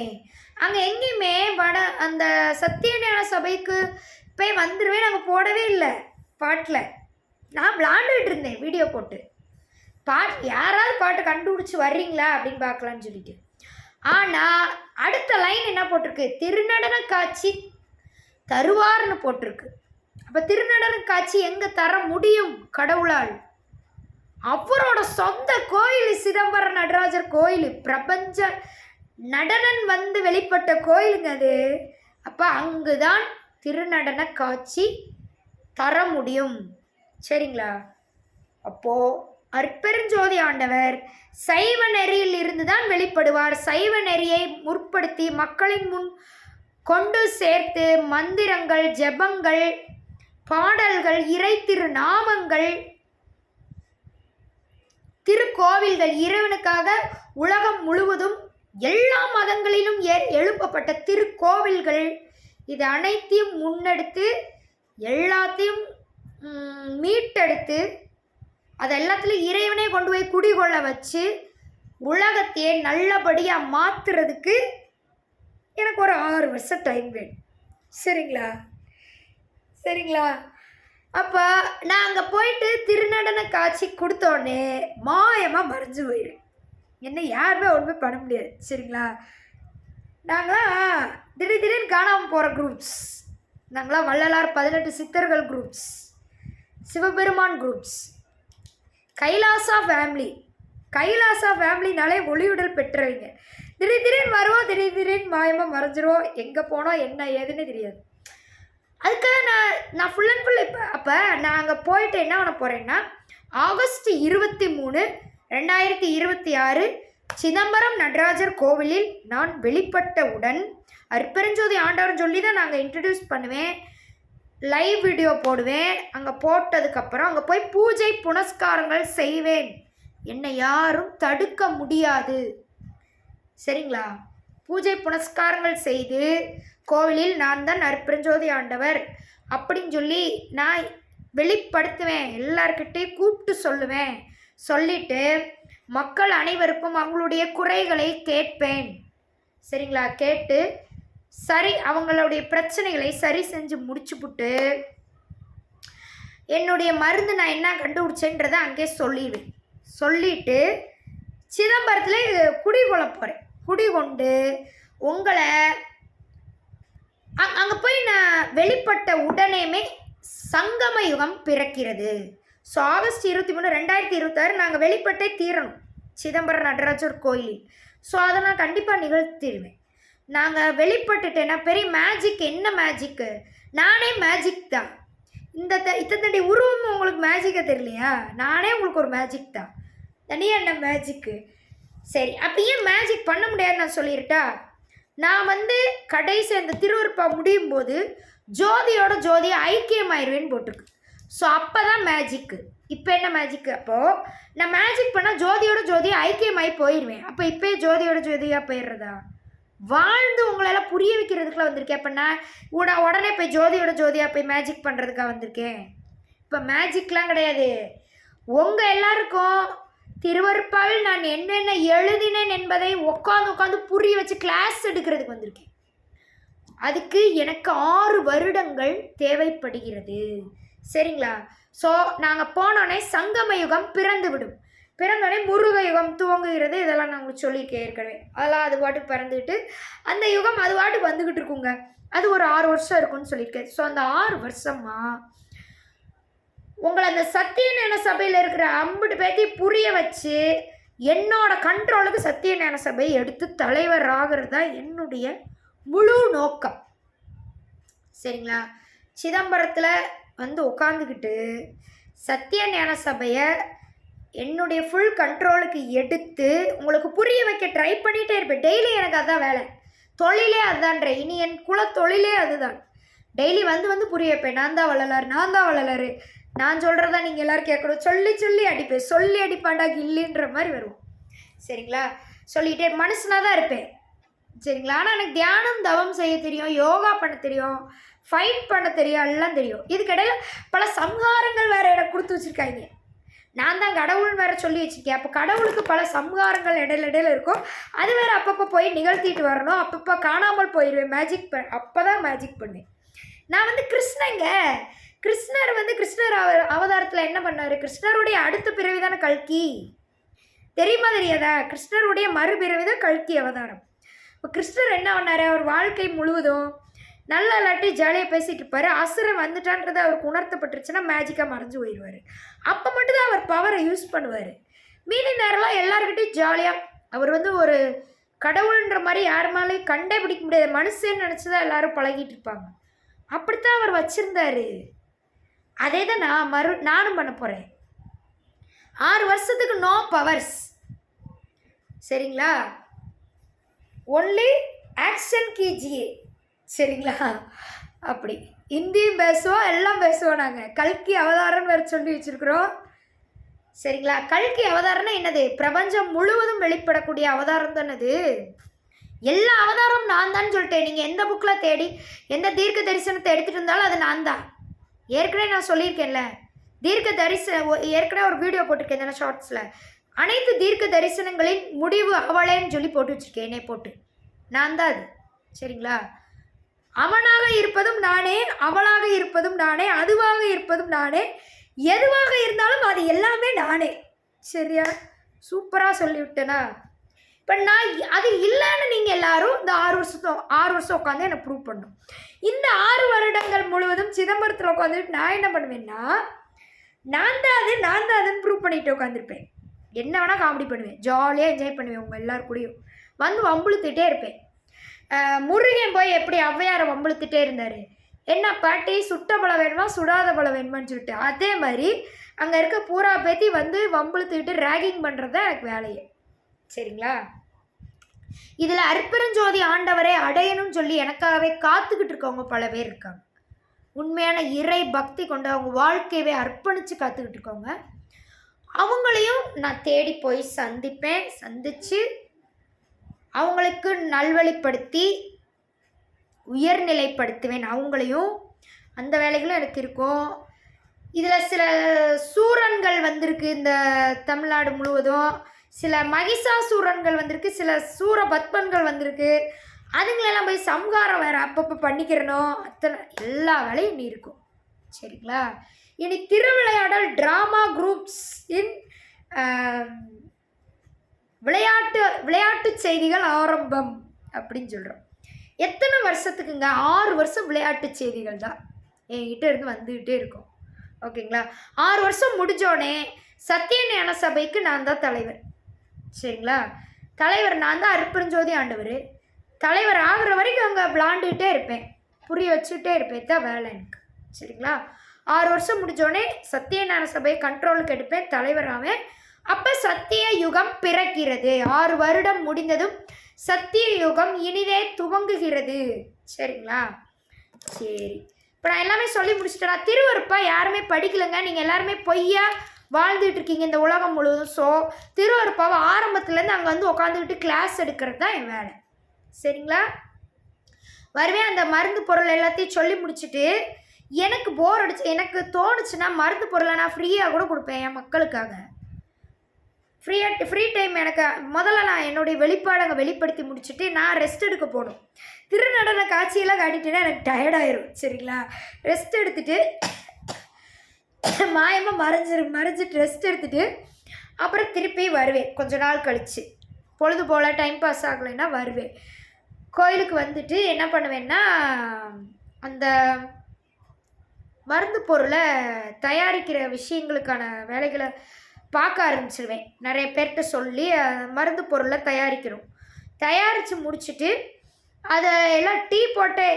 அங்கே எங்கேயுமே அந்த சத்தியஞான சபைக்கு போய் வந்துடுவேன் நாங்கள் போடவே இல்லை. பாட்டில் நான் விளாண்டுட்டு இருந்தேன் வீடியோ போட்டு. யாராவது பாட்டு கண்டுபிடிச்சி வர்றீங்களா அப்படின்னு பார்க்கலான்னு சொல்லிட்டு. ஆனால் அடுத்த லைன் என்ன போட்டிருக்கு? திருநடன காட்சி தருவார்னு போட்டிருக்கு. அப்போ திருநடன காட்சி எங்கே தர முடியும்? கடவுளால். அவரோட சொந்த கோயில் சிதம்பரம் நடராஜர் கோயில். பிரபஞ்ச நடனன் வெளிப்பட்ட கோயிலுங்க அது. அப்போ அங்குதான் திருநடன காட்சி தர முடியும். சரிங்களா? அப்போது அருட்பெருஞ்சோதி ஆண்டவர் சைவ நெறியில் இருந்து தான் வெளிப்படுவார். சைவ நெறியை முற்படுத்தி மக்களின் முன் கொண்டு சேர்த்து மந்திரங்கள், ஜெபங்கள், பாடல்கள், இறை திருநாமங்கள், திருக்கோவில்கள், இறைவனுக்காக உலகம் முழுவதும் எல்லா மதங்களிலும் எழுப்பப்பட்ட திருக்கோவில்கள், இது அனைத்தையும் முன்னெடுத்து எல்லாத்தையும் மீட்டெடுத்து அது எல்லாத்துலேயும் இறைவனே கொண்டு போய் குடிகொள்ள வச்சு உலகத்தையே நல்லபடியாக மாற்றுறதுக்கு எனக்கு ஒரு 6 வருஷம் டைம் வேணும். சரிங்களா? சரிங்களா? அப்போ நான் அங்கே போயிட்டு திருநடன காட்சி கொடுத்தோடனே மாயமாக மறைஞ்சு போயிடும். என்ன யாருமே ஒன்றுமே பண்ண முடியாது. சரிங்களா? நாங்களாம் திடீர்னு காணாமல் போகிற குரூப்ஸ். நாங்களாம் வள்ளலார் 18 சித்தர்கள் குரூப்ஸ், சிவபெருமான் குரூப்ஸ், கைலாசா ஃபேமிலினாலே ஒளியுடல் பெற்றவங்க. திடீர்னு வருவோம், திடீர்னு மாயமாக மறைஞ்சிருவோம். எங்கே போனோம் என்ன ஏதுன்னு தெரியாது. அதுக்காக நான் ஃபுல் அண்ட் ஃபுல் அப்போ நான் அங்கே போயிட்டு என்ன பண்ண போகிறேன்னா, ஆகஸ்ட் 23, 2026 சிதம்பரம் நடராஜர் கோவிலில் நான் வெளிப்பட்டவுடன் அருட்பெருஞ்சோதி ஆண்டவர்னு சொல்லி தான் நாங்கள் இன்ட்ரடியூஸ் பண்ணுவேன், லைவ் வீடியோ போடுவேன். அங்கே போட்டதுக்கப்புறம் அங்கே போய் பூஜை புனஸ்காரங்கள் செய்வேன். என்னை யாரும் தடுக்க முடியாது. சரிங்களா? பூஜை புனஸ்காரங்கள் செய்து கோவிலில் நான் தான் அருட்பெருஞ்சோதி ஆண்டவர் அப்படின்னு சொல்லி நான் வெளிப்படுத்துவேன், எல்லார்கிட்டையும் கூப்பிட்டு சொல்லுவேன். சொல்லிட்டு மக்கள் அனைவருக்கும் அவங்களுடைய குறைகளை கேட்பேன். சரிங்களா? கேட்டு சரி அவங்களுடைய பிரச்சனைகளை சரி செஞ்சு முடிச்சுப்புட்டு என்னுடைய மருந்து நான் என்ன கண்டுபிடிச்சேன்றதை அங்கே சொல்லிடுவேன். சொல்லிட்டு சிதம்பரத்தில் குடிகொள்ள போகிறேன். குடிகொண்டு உங்களை அங்கே போய் நான் வெளிப்பட்ட உடனேமே சங்கம யுகம் பிறக்கிறது. ஸோ ஆகஸ்ட் 23, 2026 நாங்கள் வெளிப்பட்டே தீரணும் சிதம்பரம் நடராஜர் கோயிலில். ஸோ அதை நான் கண்டிப்பாக நிகழ்த்திடுவேன். நாங்கள் வெளிப்பட்டுட்டேன்னா பெரிய மேஜிக். என்ன மேஜிக்கு? நானே மேஜிக் தான். இத்தனை உருவம் உங்களுக்கு மேஜிக்காக தெரியலையா? நானே உங்களுக்கு ஒரு மேஜிக் தான். தனியாக என்ன மேஜிக்கு? சரி, அப்போ ஏன் மேஜிக் பண்ண முடியாதுன்னு நான் சொல்லிட்டா, நான் கடைசி அந்த திருவருப்பா முடியும் போது ஜோதியோட ஜோதி ஐக்கியமாயிருவேன்னு போட்டிருக்கு. ஸோ அப்போ தான் மேஜிக்கு. இப்போ என்ன மேஜிக்கு? அப்போது நான் மேஜிக் பண்ணால் ஜோதியோட ஜோதி ஐக்கியமாகி போயிடுவேன். அப்போ இப்போயே ஜோதியோட ஜோதியாக போயிடுறதா? வாழ்ந்து உங்களால் புரிய வைக்கிறதுக்குலாம் வந்திருக்கேன். அப்போ நான் உடனே போய் ஜோதியோட ஜோதியாக போய் மேஜிக் பண்ணுறதுக்காக வந்திருக்கேன். இப்போ மேஜிக்லாம் கிடையாது. உங்கள் எல்லாருக்கும் திருவருப்பாவில் நான் என்னென்ன எழுதினேன் என்பதை உட்காந்து புரிய வச்சு கிளாஸ் எடுக்கிறதுக்கு வந்திருக்கேன். அதுக்கு எனக்கு 6 வருடங்கள் தேவைப்படுகிறது. சரிங்களா? ஸோ நாங்கள் போனோடனே சங்கம யுகம் பிறந்து விடும். பிறந்தோடனே முருக யுகம் துவங்குகிறது. இதெல்லாம் நான் உங்களுக்கு சொல்லியிருக்கேன் ஏற்கனவே. அதெல்லாம் அது பாட்டுக்கு பிறந்துக்கிட்டு அந்த யுகம் அது பாட்டுக்கு வந்துக்கிட்டு இருக்குங்க. அது ஒரு 6 வருஷம் இருக்குன்னு சொல்லியிருக்கேன். ஸோ அந்த 6 வருஷமாக உங்களை அந்த சத்திய ஞான சபையில் இருக்கிற 50 பேர்த்தையும் புரிய வச்சு என்னோட கண்ட்ரோலுக்கு சத்திய ஞான சபையை எடுத்து தலைவர் ஆகிறது தான் என்னுடைய முழு நோக்கம். சரிங்களா? சிதம்பரத்தில் உட்காந்துக்கிட்டு சத்திய ஞான சபையை என்னுடைய ஃபுல் கண்ட்ரோலுக்கு எடுத்து உங்களுக்கு புரிய வைக்க ட்ரை பண்ணிகிட்டே இருப்பேன். டெய்லி எனக்கு அதுதான் வேலை. தொழிலே அதுதான்ற. இனி என் குல தொழிலே அதுதான். டெய்லி புரிய வைப்பேன். நான் தான் வள்ளலார். நான் சொல்கிறதா நீங்கள் எல்லோரும் கேட்கணும். சொல்லி அடிப்பேன். சொல்லி அடிப்பாண்டா இல்லைன்ற மாதிரி வருவோம். சரிங்களா? சொல்லிகிட்டே மனுஷனாக தான் இருப்பேன். சரிங்களா? ஆனால் எனக்கு தியானம் தவம் செய்ய தெரியும், யோகா பண்ண தெரியும், ஃபைட் பண்ண தெரியும், எல்லாம் தெரியும். இதுக்கிடையில் பல சம்ஹாரங்கள் வேறு எனக்கு கொடுத்து வச்சுருக்காங்க. நான் தான் கடவுள் வேறு சொல்லி வச்சுருக்கேன். அப்போ கடவுளுக்கு பல சம்ஹாரங்கள் இடையில இருக்கும். அது வேறு அப்பப்போ போய் நிகழ்த்திட்டு வரணும். அப்பப்போ காணாமல் போயிடுவேன். அப்போ தான் மேஜிக் பண்ணுவேன். நான் கிருஷ்ணங்க. கிருஷ்ணர் கிருஷ்ணர் அவதாரத்தில் என்ன பண்ணார்? கிருஷ்ணருடைய அடுத்த பிறவி தானே கல்கி. தெரியுமா தெரியாதா? கிருஷ்ணருடைய மறுபிறவி தான் கல்கி அவதாரம். இப்போ கிருஷ்ணர் என்ன பண்ணார்? அவர் வாழ்க்கை முழுவதும் நல்லா இல்லாட்டி ஜாலியாக பேசிகிட்டு இருப்பார். அசுரன் வந்துட்டான்றது அவருக்கு உணர்த்தப்பட்டுருச்சுன்னா மேஜிக்காக மறைஞ்சு போயிடுவார். அப்போ மட்டும்தான் அவர் பவரை யூஸ் பண்ணுவார். மீதி நேரம்லாம் எல்லாருக்கிட்டையும் ஜாலியாக அவர் ஒரு கடவுள்ன்ற மாதிரி யார் மேலேயும் கண்டே பிடிக்க முடியாது. மனுஷன்னு நினச்சி தான் எல்லோரும் பழகிட்டு இருப்பாங்க. அப்படித்தான் அவர் வச்சுருந்தார். அதே தான் நானும் பண்ண போகிறேன். 6 வருஷத்துக்கு நோ பவர்ஸ். சரிங்களா? ஒன்லி ஆக்ஷன் கீஜியே. சரிங்களா? அப்படி ஹிந்தியும் பேசுவோம், எல்லாம் பேசுவோம். நாங்கள் கல்கி அவதாரம்னு வேறு சொல்லி வச்சுருக்குறோம். சரிங்களா? கல்கி அவதாரம்னா என்னது? பிரபஞ்சம் முழுவதும் வெளிப்படக்கூடிய அவதாரம் தானது. எல்லா அவதாரமும் நான் தான் சொல்லிட்டேன். நீங்கள் எந்த புக்கில் தேடி எந்த தீர்க்க தரிசனத்தை எடுத்துகிட்டு இருந்தாலும் அது நான் தான். ஏற்கனவே நான் சொல்லியிருக்கேன்ல, ஏற்கனவே ஒரு வீடியோ போட்டிருக்கேன் தானே ஷார்ட்ஸில். அனைத்து தீர்க்க தரிசனங்களின் முடிவு அவளேன்னு சொல்லி போட்டு வச்சுருக்கேன். என்னை போட்டு நான் தான் அது. சரிங்களா? அவனாக இருப்பதும் நானே, அவளாக இருப்பதும் நானே, அதுவாக இருப்பதும் நானே, எதுவாக இருந்தாலும் அது எல்லாமே நானே. சரியா? சூப்பராக சொல்லிவிட்டேனா? இப்போ நான் அது இல்லைன்னு நீங்கள் எல்லாரும் இந்த 6 வருஷம் உட்காந்து என்னை ப்ரூவ் பண்ணணும். இந்த 6 வருடங்கள் முழுவதும் சிதம்பரத்தில் உட்காந்துட்டு நான் என்ன பண்ணுவேன்னா, நான் தான் அதுன்னு ப்ரூவ் பண்ணிட்டு உட்காந்துருப்பேன். என்ன வேணால் காமெடி பண்ணுவேன், ஜாலியாக என்ஜாய் பண்ணுவேன். உங்கள் எல்லோரும் கூடயும் வம்புழுத்துட்டே இருப்பேன். முருகன் போய் எப்படி ஔவையாரை வம்புழுத்துட்டே இருந்தார், என்ன பாட்டி சுட்ட பழம் வேணுமா சுடாத பழம் வேணுமான்னு சொல்லிட்டு, அதே மாதிரி அங்கே இருக்க பூரா பேத்தி வம்புழுத்துக்கிட்டு ரேகிங் பண்ணுறது தான் எனக்கு வேலையே. சரிங்களா? இதில் அற்பெருஞ்சோதி ஆண்டவரை அடையணும்னு சொல்லி எனக்காகவே காத்துக்கிட்டு இருக்கவங்க பல பேர் இருக்காங்க. உண்மையான இறை பக்தி கொண்டு அவங்க வாழ்க்கையவே அர்ப்பணித்து காத்துக்கிட்டு இருக்கவங்க. அவங்களையும் நான் தேடி போய் சந்தித்து அவங்களுக்கு நல்வழிப்படுத்தி உயர்நிலைப்படுத்துவேன். அவங்களையும் அந்த வேலைகளும் எனக்கு இருக்கும். இதில் சில சூரன்கள் வந்திருக்கு இந்த தமிழ்நாடு முழுவதும், சில மகிஷாசூரன்கள் வந்திருக்கு, சில சூரபத்மன்கள் வந்திருக்கு. அதுங்களெல்லாம் போய் சம்ஹாரம் வேறு அப்பப்போ பண்ணிக்கிறணும், அத்தனை எல்லா வேலையும் இனி இருக்கும். சரிங்களா? இனி திருவிளையாடல் ட்ராமா குரூப்ஸ் இன் விளையாட்டு செய்திகள் ஆரம்பம் அப்படின்னு சொல்கிறோம். எத்தனை வருஷத்துக்குங்க? 6 வருஷம் விளையாட்டு செய்திகள் தான் என்கிட்ட இருந்து வந்துக்கிட்டே இருக்கும். ஓகேங்களா? 6 வருஷம் முடிஞ்சோடனே சத்தியஞான சபைக்கு நான் தான் தலைவர். சரிங்களா? தலைவர் நான் தான், அருட்பெருஞ்சோதி ஆண்டவர். தலைவர் ஆகிற வரைக்கும் அங்கே விளாண்டுக்கிட்டே இருப்பேன், புரிய வச்சுக்கிட்டே இருப்பேன் தான் வேலை எனக்கு. சரிங்களா? 6 வருஷம் முடிஞ்சோடனே சத்தியஞான சபையை கண்ட்ரோலுக்கு எடுப்பேன், தலைவராவேன். அப்போ சத்திய யுகம் பிறக்கிறது. 6 வருடம் முடிந்ததும் சத்திய யுகம் இனிதே துவங்குகிறது. சரிங்களா? சரி, இப்போ நான் எல்லாமே சொல்லி முடிச்சிட்டேன். திருவருப்பா யாருமே படிக்கலைங்க, நீங்கள் எல்லாருமே பொய்யா வாழ்ந்துட்டு இருக்கீங்க இந்த உலகம் முழுவதும். ஸோ திருவருப்பாவை ஆரம்பத்துலேருந்து அங்கே வந்து உட்காந்துக்கிட்டு கிளாஸ் எடுக்கிறது தான் என் வேலை. சரிங்களா? வருவேன், அந்த மருந்து பொருள் எல்லாத்தையும் சொல்லி முடிச்சுட்டு எனக்கு போர் அடிச்சு, எனக்கு தோணுச்சுன்னா மருந்து பொருளை நான் ஃப்ரீயாக கூட கொடுப்பேன் என் மக்களுக்காக. ஃப்ரீ டைம் எனக்கு முதல்ல நான் என்னுடைய வெளிப்பாடு அங்கே வெளிப்படுத்தி முடிச்சுட்டு நான் ரெஸ்ட் எடுக்க போகணும். திருநடன காட்சியெல்லாம் காட்டிட்டேன்னா எனக்கு டயர்டாயிரும். சரிங்களா? ரெஸ்ட் எடுத்துகிட்டு மாயமாக மறைஞ்சிட்டு ரெஸ்ட் எடுத்துகிட்டு அப்புறம் திருப்பி வருவேன். கொஞ்ச நாள் கழித்து பொழுது போல் டைம் பாஸ் ஆகலைன்னா வருவேன். கோயிலுக்கு வந்துட்டு என்ன பண்ணுவேன்னா அந்த மருந்து பொருளை தயாரிக்கிற விஷயங்களுக்கான வேலைகளை பார்க்க ஆரம்பிச்சிருவேன். நிறைய பேர்கிட்ட சொல்லி மருந்து பொருளை தயாரித்து முடிச்சுட்டு அதை எல்லாம் டீ போட்டு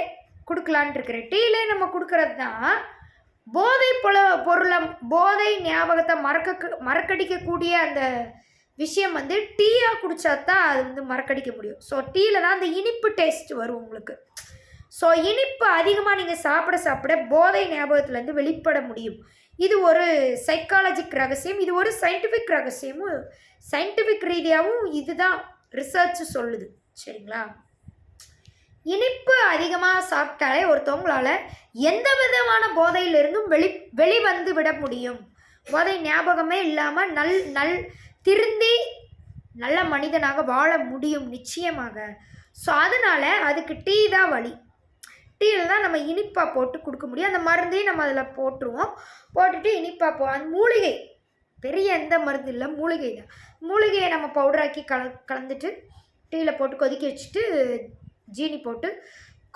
கொடுக்கலான் இருக்கிறேன். டீலே நம்ம கொடுக்கறது தான் போதை ஞாபகத்தை மறக்கடிக்கக்கூடிய அந்த விஷயம் வந்து டீயாக குடித்தா தான் அது வந்து மறக்கடிக்க முடியும். ஸோ டீயில் தான் அந்த இனிப்பு டேஸ்ட் வரும் உங்களுக்கு. ஸோ இனிப்பு அதிகமாக நீங்கள் சாப்பிட போதை ஞாபகத்துலேருந்து வெளிப்பட முடியும். இது ஒரு சைக்காலஜிக் ரகசியம், இது ஒரு சயின்டிஃபிக் ரகசியமும், சயின்டிஃபிக் ரீதியாகவும் இதுதான் ரிசர்ச் சொல்லுது. சரிங்களா? இனிப்பு அதிகமாக சாப்பிட்டாலே ஒருத்தவங்களால் எந்த விதமான போதையிலிருந்தும் வெளிவந்து விட முடியும். போதை ஞாபகமே இல்லாமல் திருந்தி நல்ல மனிதனாக வாழ முடியும் நிச்சயமாக. ஸோ அதனால் அதுக்கு டீ தான் வழி. டீயில் தான் நம்ம இனிப்பாக போட்டு கொடுக்க முடியும். அந்த மருந்தையும் நம்ம அதில் போட்டுருவோம். போட்டுட்டு இனிப்பாக அந்த மூலிகை, பெரிய எந்த மருந்து இல்லை, மூலிகை தான். மூலிகையை நம்ம பவுடராக்கி கலந்துட்டு டீயில் போட்டு கொதிக்க வச்சுட்டு ஜீனி போட்டு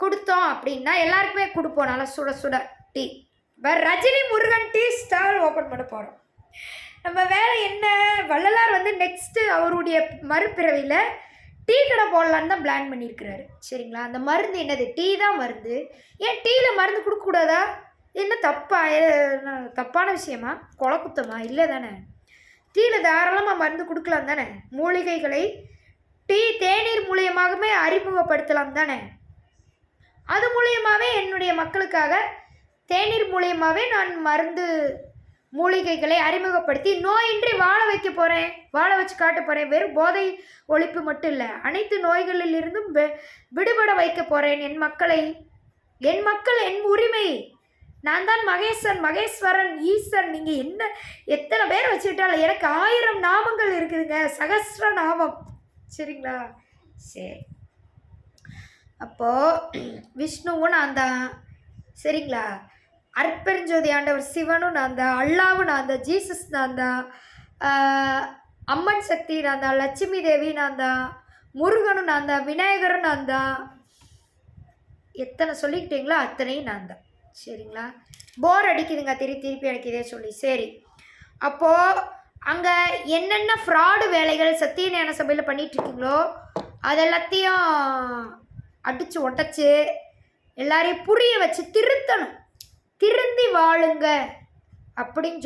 கொடுத்தோம் அப்படின்னா எல்லாருக்குமே கொடுப்போம். நல்லா சுட சுட tea. Rajini Murugan tea stall open பண்ண போகிறோம். நம்ம வேலை என்ன, வள்ளலார் வந்து நெக்ஸ்ட்டு அவருடைய மறுபிறவியில் டீ கடை போடலான்னு தான் பிளான் பண்ணியிருக்கிறாரு. சரிங்களா? அந்த மருந்து என்னது? டீ தான் மருந்து. ஏன் டீயில் மருந்து கொடுக்கக்கூடாதா? என்ன தப்பான விஷயமா? கொலை குத்தமா? இல்லை தானே. டீயில் தாராளமாக மருந்து கொடுக்கலாம் தானே. மூலிகைகளை தேநீர் மூலியமாகவே அறிமுகப்படுத்தலாம் தானே. அது மூலியமாகவே என்னுடைய மக்களுக்காக தேநீர் மூலியமாகவே நான் மருந்து மூலிகைகளை அறிமுகப்படுத்தி நோயின்றி வாழ வைக்க போகிறேன், வாழ வச்சு காட்ட போகிறேன். வெறும் போதை ஒழிப்பு மட்டும் இல்லை, அனைத்து நோய்களிலிருந்தும் விடுபட வைக்க போகிறேன் என் மக்களை. என் மக்கள் என் உரிமை. நான் தான் மகேஸ்வரன், ஈசன். நீங்கள் எத்தனை பேர் வச்சுக்கிட்டாலும் எனக்கு 1000 நாமங்கள் இருக்குதுங்க, சகஸ்ர நாமம். சரிங்களா? சரி, அப்போது விஷ்ணுவும் நான் தான். சரிங்களா? அருட்பெருஞ்சோதி ஆண்டவர் சிவனும் நான் தான், அல்லாவும் நான் தான், ஜீசஸ் நான் தான், அம்மன் சக்தி நான் தான், லட்சுமி தேவி நான் தான், முருகனும் நான் தான், விநாயகரும் நான் தான். எத்தனை சொல்லிக்கிட்டீங்களோ அத்தனையும் நான் தான். சரிங்களா? போர் அடிக்குதுங்க திருப்பி எனக்கு இதே சொல்லி. சரி, அப்போது அங்கே என்னென்ன ஃப்ராடு வேலைகள் சத்தியஞான சபையில் பண்ணிகிட்ருக்கீங்களோ அதெல்லாத்தையும் அடித்து ஒட்டச்சு எல்லாரையும் புரிய வச்சு திருத்தணும். திருந்தி வாழுங்க அப்படின்னு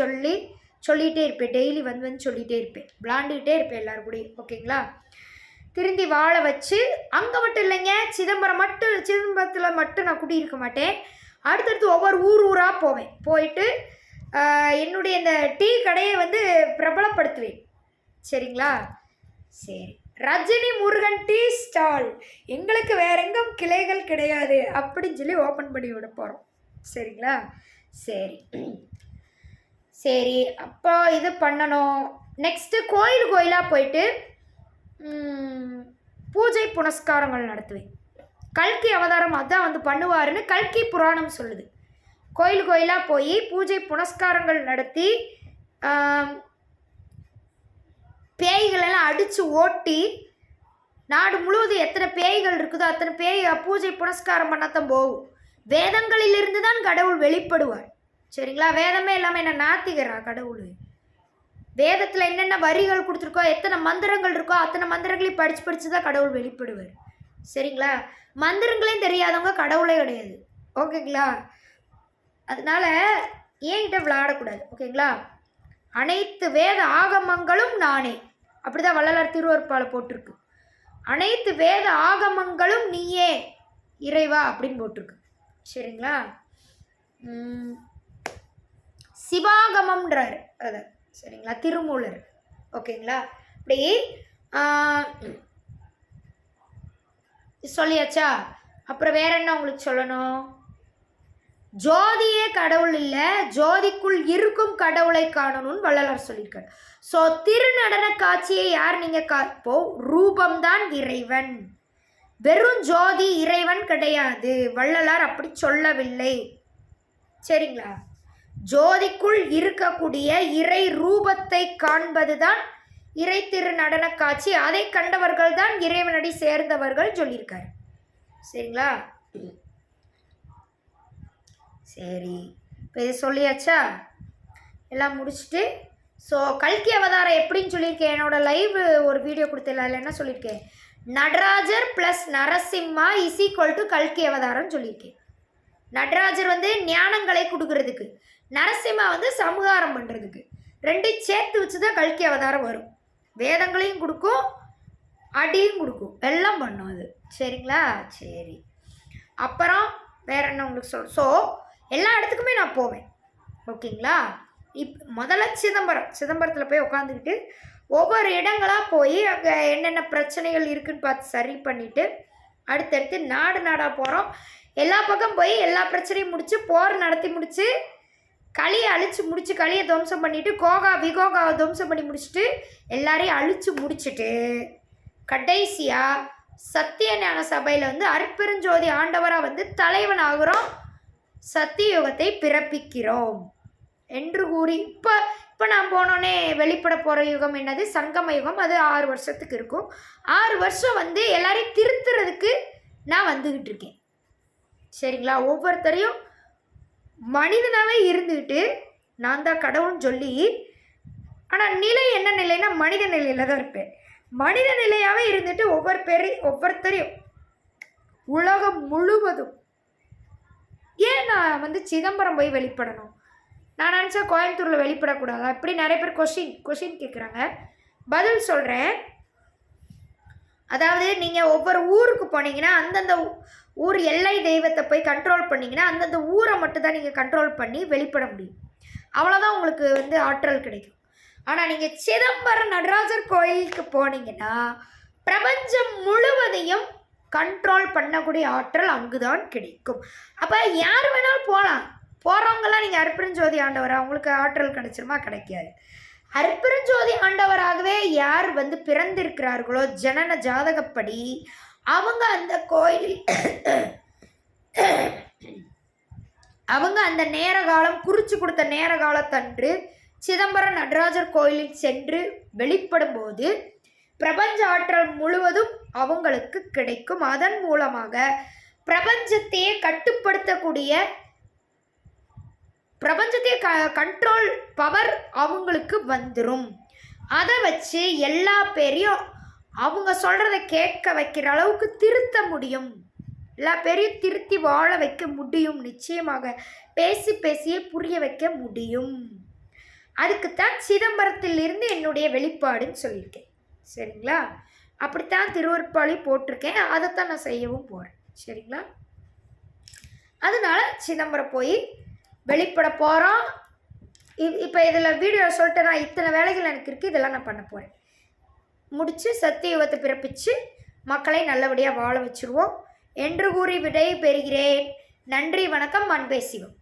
சொல்லிகிட்டே இருப்பேன். டெய்லி வந்து சொல்லிகிட்டே இருப்பேன், விளாண்டுக்கிட்டே இருப்பேன் எல்லோரும் கூடயும். ஓகேங்களா? திருந்தி வாழ வச்சு அங்கே மட்டும் இல்லைங்க, சிதம்பரத்தில் மட்டும் நான் குடியிருக்க மாட்டேன். அடுத்தடுத்து ஒவ்வொரு ஊராக போவேன். போயிட்டு என்னுடைய இந்த டீ கடையை வந்து பிரபலப்படுத்துவேன். சரிங்களா? சரி, ரஜினி முருகன் டீ ஸ்டால், எங்களுக்கு வேற எங்கும் கிளைகள் கிடையாது அப்படின்னு சொல்லி ஓப்பன் பண்ணி விட போகிறோம். சரிங்களா? சரி, சரி, அப்போ இது பண்ணணும். நெக்ஸ்ட்டு கோயிலாக போயிட்டு பூஜை புனஸ்காரங்கள் நடத்துவேன். கல்கி அவதாரம் அதான் வந்து பண்ணுவாருன்னு கல்கி புராணம் சொல்லுது. கோயிலாக போய் பூஜை புனஸ்காரங்கள் நடத்தி பேய்களெல்லாம் அடித்து ஓட்டி நாடு முழுவதும் எத்தனை பேய்கள் இருக்குதோ அத்தனை பேய் பூஜை புனஸ்காரம் பண்ணத்தான் போகும். வேதங்களிலிருந்து தான் கடவுள் வெளிப்படுவார். சரிங்களா? வேதமே இல்லாமல் என்ன நாத்திகரா கடவுள்? வேதத்தில் என்னென்ன வரிகள் கொடுத்துருக்கோ, எத்தனை மந்திரங்கள் இருக்கோ அத்தனை மந்திரங்களையும் படித்து தான் கடவுள் வெளிப்படுவார். சரிங்களா? மந்திரங்களையும் தெரியாதவங்க கடவுளே கிடையாது. ஓகேங்களா? அதனால் ஏன்கிட்ட விளையாடக்கூடாது. ஓகேங்களா? அனைத்து வேத ஆகமங்களும் நானே, அப்படி தான் வள்ளலார் திருவருட்பால போட்டிருக்கு. அனைத்து வேத ஆகமங்களும் நீயே இறைவா அப்படின்னு போட்டிருக்கு. சரிங்களா? சிவாகமம்ன்றார் அதை. சரிங்களா? திருமூலர். ஓகேங்களா? இப்படி சொல்லியாச்சா? அப்புறம் வேற என்ன உங்களுக்கு சொல்லணும்? ஜோதியே கடவுள் இல்லை, ஜோதிக்குள் இருக்கும் கடவுளை காணணும்னு வள்ளலார் சொல்லியிருக்காரு. ஸோ திருநடன காட்சியை யார் நீங்கள் காப்போ ரூபம்தான் இறைவன், வெறும் ஜோதி இறைவன் கிடையாது. வள்ளலார் அப்படி சொல்லவில்லை. சரிங்களா? ஜோதிக்குள் இருக்கக்கூடிய இறை ரூபத்தை காண்பதுதான் இறை திரு நடன காட்சி. அதை கண்டவர்கள் தான் இறைவனடி சேர்ந்தவர்கள் சொல்லியிருக்காரு. சரிங்களா? சரி, இப்போ இது சொல்லியாச்சா? எல்லாம் முடிச்சுட்டு ஸோ கல்கி அவதாரம் எப்படின்னு சொல்லியிருக்கேன். என்னோடய லைவ் ஒரு வீடியோ கொடுத்தல, அதில் என்ன சொல்லியிருக்கேன்? Natarajar plus Narasimha is equal to கல்கி அவதாரம்னு சொல்லியிருக்கேன். நடராஜர் வந்து ஞானங்களை கொடுக்கறதுக்கு, நரசிம்மா வந்து சமகாரம் பண்ணுறதுக்கு, ரெண்டையும் சேர்த்து வச்சு தான் கல்கி அவதாரம் வரும். வேதங்களையும் கொடுக்கும், அடியும் கொடுக்கும், எல்லாம் பண்ணும் அது. சரிங்களா? சரி, அப்புறம் வேற என்ன உங்களுக்கு ஸோ எல்லா இடத்துக்குமே நான் போவேன். ஓகேங்களா? முதல்ல சிதம்பரத்தில் போய் உட்காந்துக்கிட்டு ஒவ்வொரு இடங்களாக போய் அங்கே என்னென்ன பிரச்சனைகள் இருக்குதுன்னு பார்த்து சரி பண்ணிவிட்டு அடுத்தடுத்து நாடாக போகிறோம். எல்லா பக்கம் போய் எல்லா பிரச்சனையும் முடித்து போர் நடத்தி முடித்து களியை அழித்து முடித்து களியை துவம்சம் பண்ணிவிட்டு விகோகாவை துவம்சம் பண்ணி முடிச்சுட்டு எல்லாரையும் அழித்து முடிச்சுட்டு கடைசியாக சத்தியஞான சபையில் வந்து அருட்பெருஞ்சோதி ஆண்டவராக வந்து தலைவன் ஆகிறோம், சத்தியுகத்தை பிறப்பிக்கிறோம் என்று கூறி இப்போ நான் போனோடனே வெளிப்பட போகிற யுகம் என்னது? சங்கம யுகம். அது 6 வருஷத்துக்கு இருக்கும். 6 வருஷம் வந்து எல்லாரையும் திருத்துறதுக்கு நான் வந்துக்கிட்டு இருக்கேன். சரிங்களா? ஒவ்வொருத்தரையும் மனிதனாகவே இருந்துக்கிட்டு நான் தான் கடவுள்னு சொல்லி, ஆனால் நிலை என்ன நிலைன்னா மனித நிலையில் தான் இருப்பேன். மனித நிலையாகவே இருந்துட்டு ஒவ்வொருத்தரையும் உலகம் முழுவதும் ஏன் நான் வந்து சிதம்பரம் போய் வெளிப்படணும்? நான் நினச்சா கோயம்புத்தூரில் வெளிப்படக்கூடாதா? இப்படி நிறைய பேர் கொஷின் கேட்குறாங்க. பதில் சொல்கிறேன். அதாவது நீங்கள் ஒவ்வொரு ஊருக்கு போனீங்கன்னா அந்தந்த ஊர் எல்லை தெய்வத்தை போய் கண்ட்ரோல் பண்ணிங்கன்னா அந்தந்த ஊரை மட்டும்தான் நீங்கள் கண்ட்ரோல் பண்ணி வெளிப்பட முடியும். அவ்வளோதான் உங்களுக்கு வந்து ஆற்றல் கிடைக்கும். ஆனால் நீங்கள் சிதம்பரம் நடராஜர் கோயிலுக்கு போனீங்கன்னா பிரபஞ்சம் முழுவதையும் கண்ட்ரோல் பண்ணக்கூடிய ஆற்றல் அங்கு தான் கிடைக்கும். அப்போ யார் வேணாலும் போகலாம். போகிறவங்களாம் நீங்கள் அருட்பெருஞ்சோதி ஆண்டவரா உங்களுக்கு ஆற்றல் கிடைச்சிருமா? கிடைக்காது. அருட்பெருஞ்சோதி ஆண்டவராகவே யார் வந்து பிறந்திருக்கிறார்களோ ஜனன ஜாதகப்படி அவங்க அந்த கோயிலில் அவங்க அந்த நேர காலம் குறித்து கொடுத்த நேர காலத்தன்று சிதம்பரம் நடராஜர் கோயிலில் சென்று வெளிப்படும் போது பிரபஞ்ச ஆற்றல் முழுவதும் அவங்களுக்கு கிடைக்கும். அதன் மூலமாக பிரபஞ்சத்தையே கட்டுப்படுத்தக்கூடிய கண்ட்ரோல் பவர் அவங்களுக்கு வந்துடும். அதை வச்சு எல்லா பேரையும் அவங்க சொல்கிறத கேட்க வைக்கிற அளவுக்கு திருத்த முடியும். எல்லா பேரையும் திருத்தி வாழ வைக்க முடியும். நிச்சயமாக பேசியே புரிய வைக்க முடியும். அதுக்குத்தான் சிதம்பரத்திலிருந்து என்னுடைய வெளிப்பாடுன்னு சொல்லியிருக்கேன். சரிங்களா? அப்படித்தான் திருவருட்பாலி போட்டிருக்கேன். அதைத்தான் நான் செய்யவும் போகிறேன். சரிங்களா? அதனால சிதம்பரம் போய் வெளிப்பட போகிறோம். இப்போ இதில் வீடியோ சொல்லிட்டு நான் இத்தனை வேலைகள் எனக்கு இருக்குது, இதெல்லாம் நான் பண்ண போகிறேன். முடித்து சத்தியுகத்தை பிறப்பித்து மக்களை நல்லபடியாக வாழ வச்சுருவோம் என்று கூறி விடை பெறுகிறேன். நன்றி, வணக்கம், அன்பே சிவம்.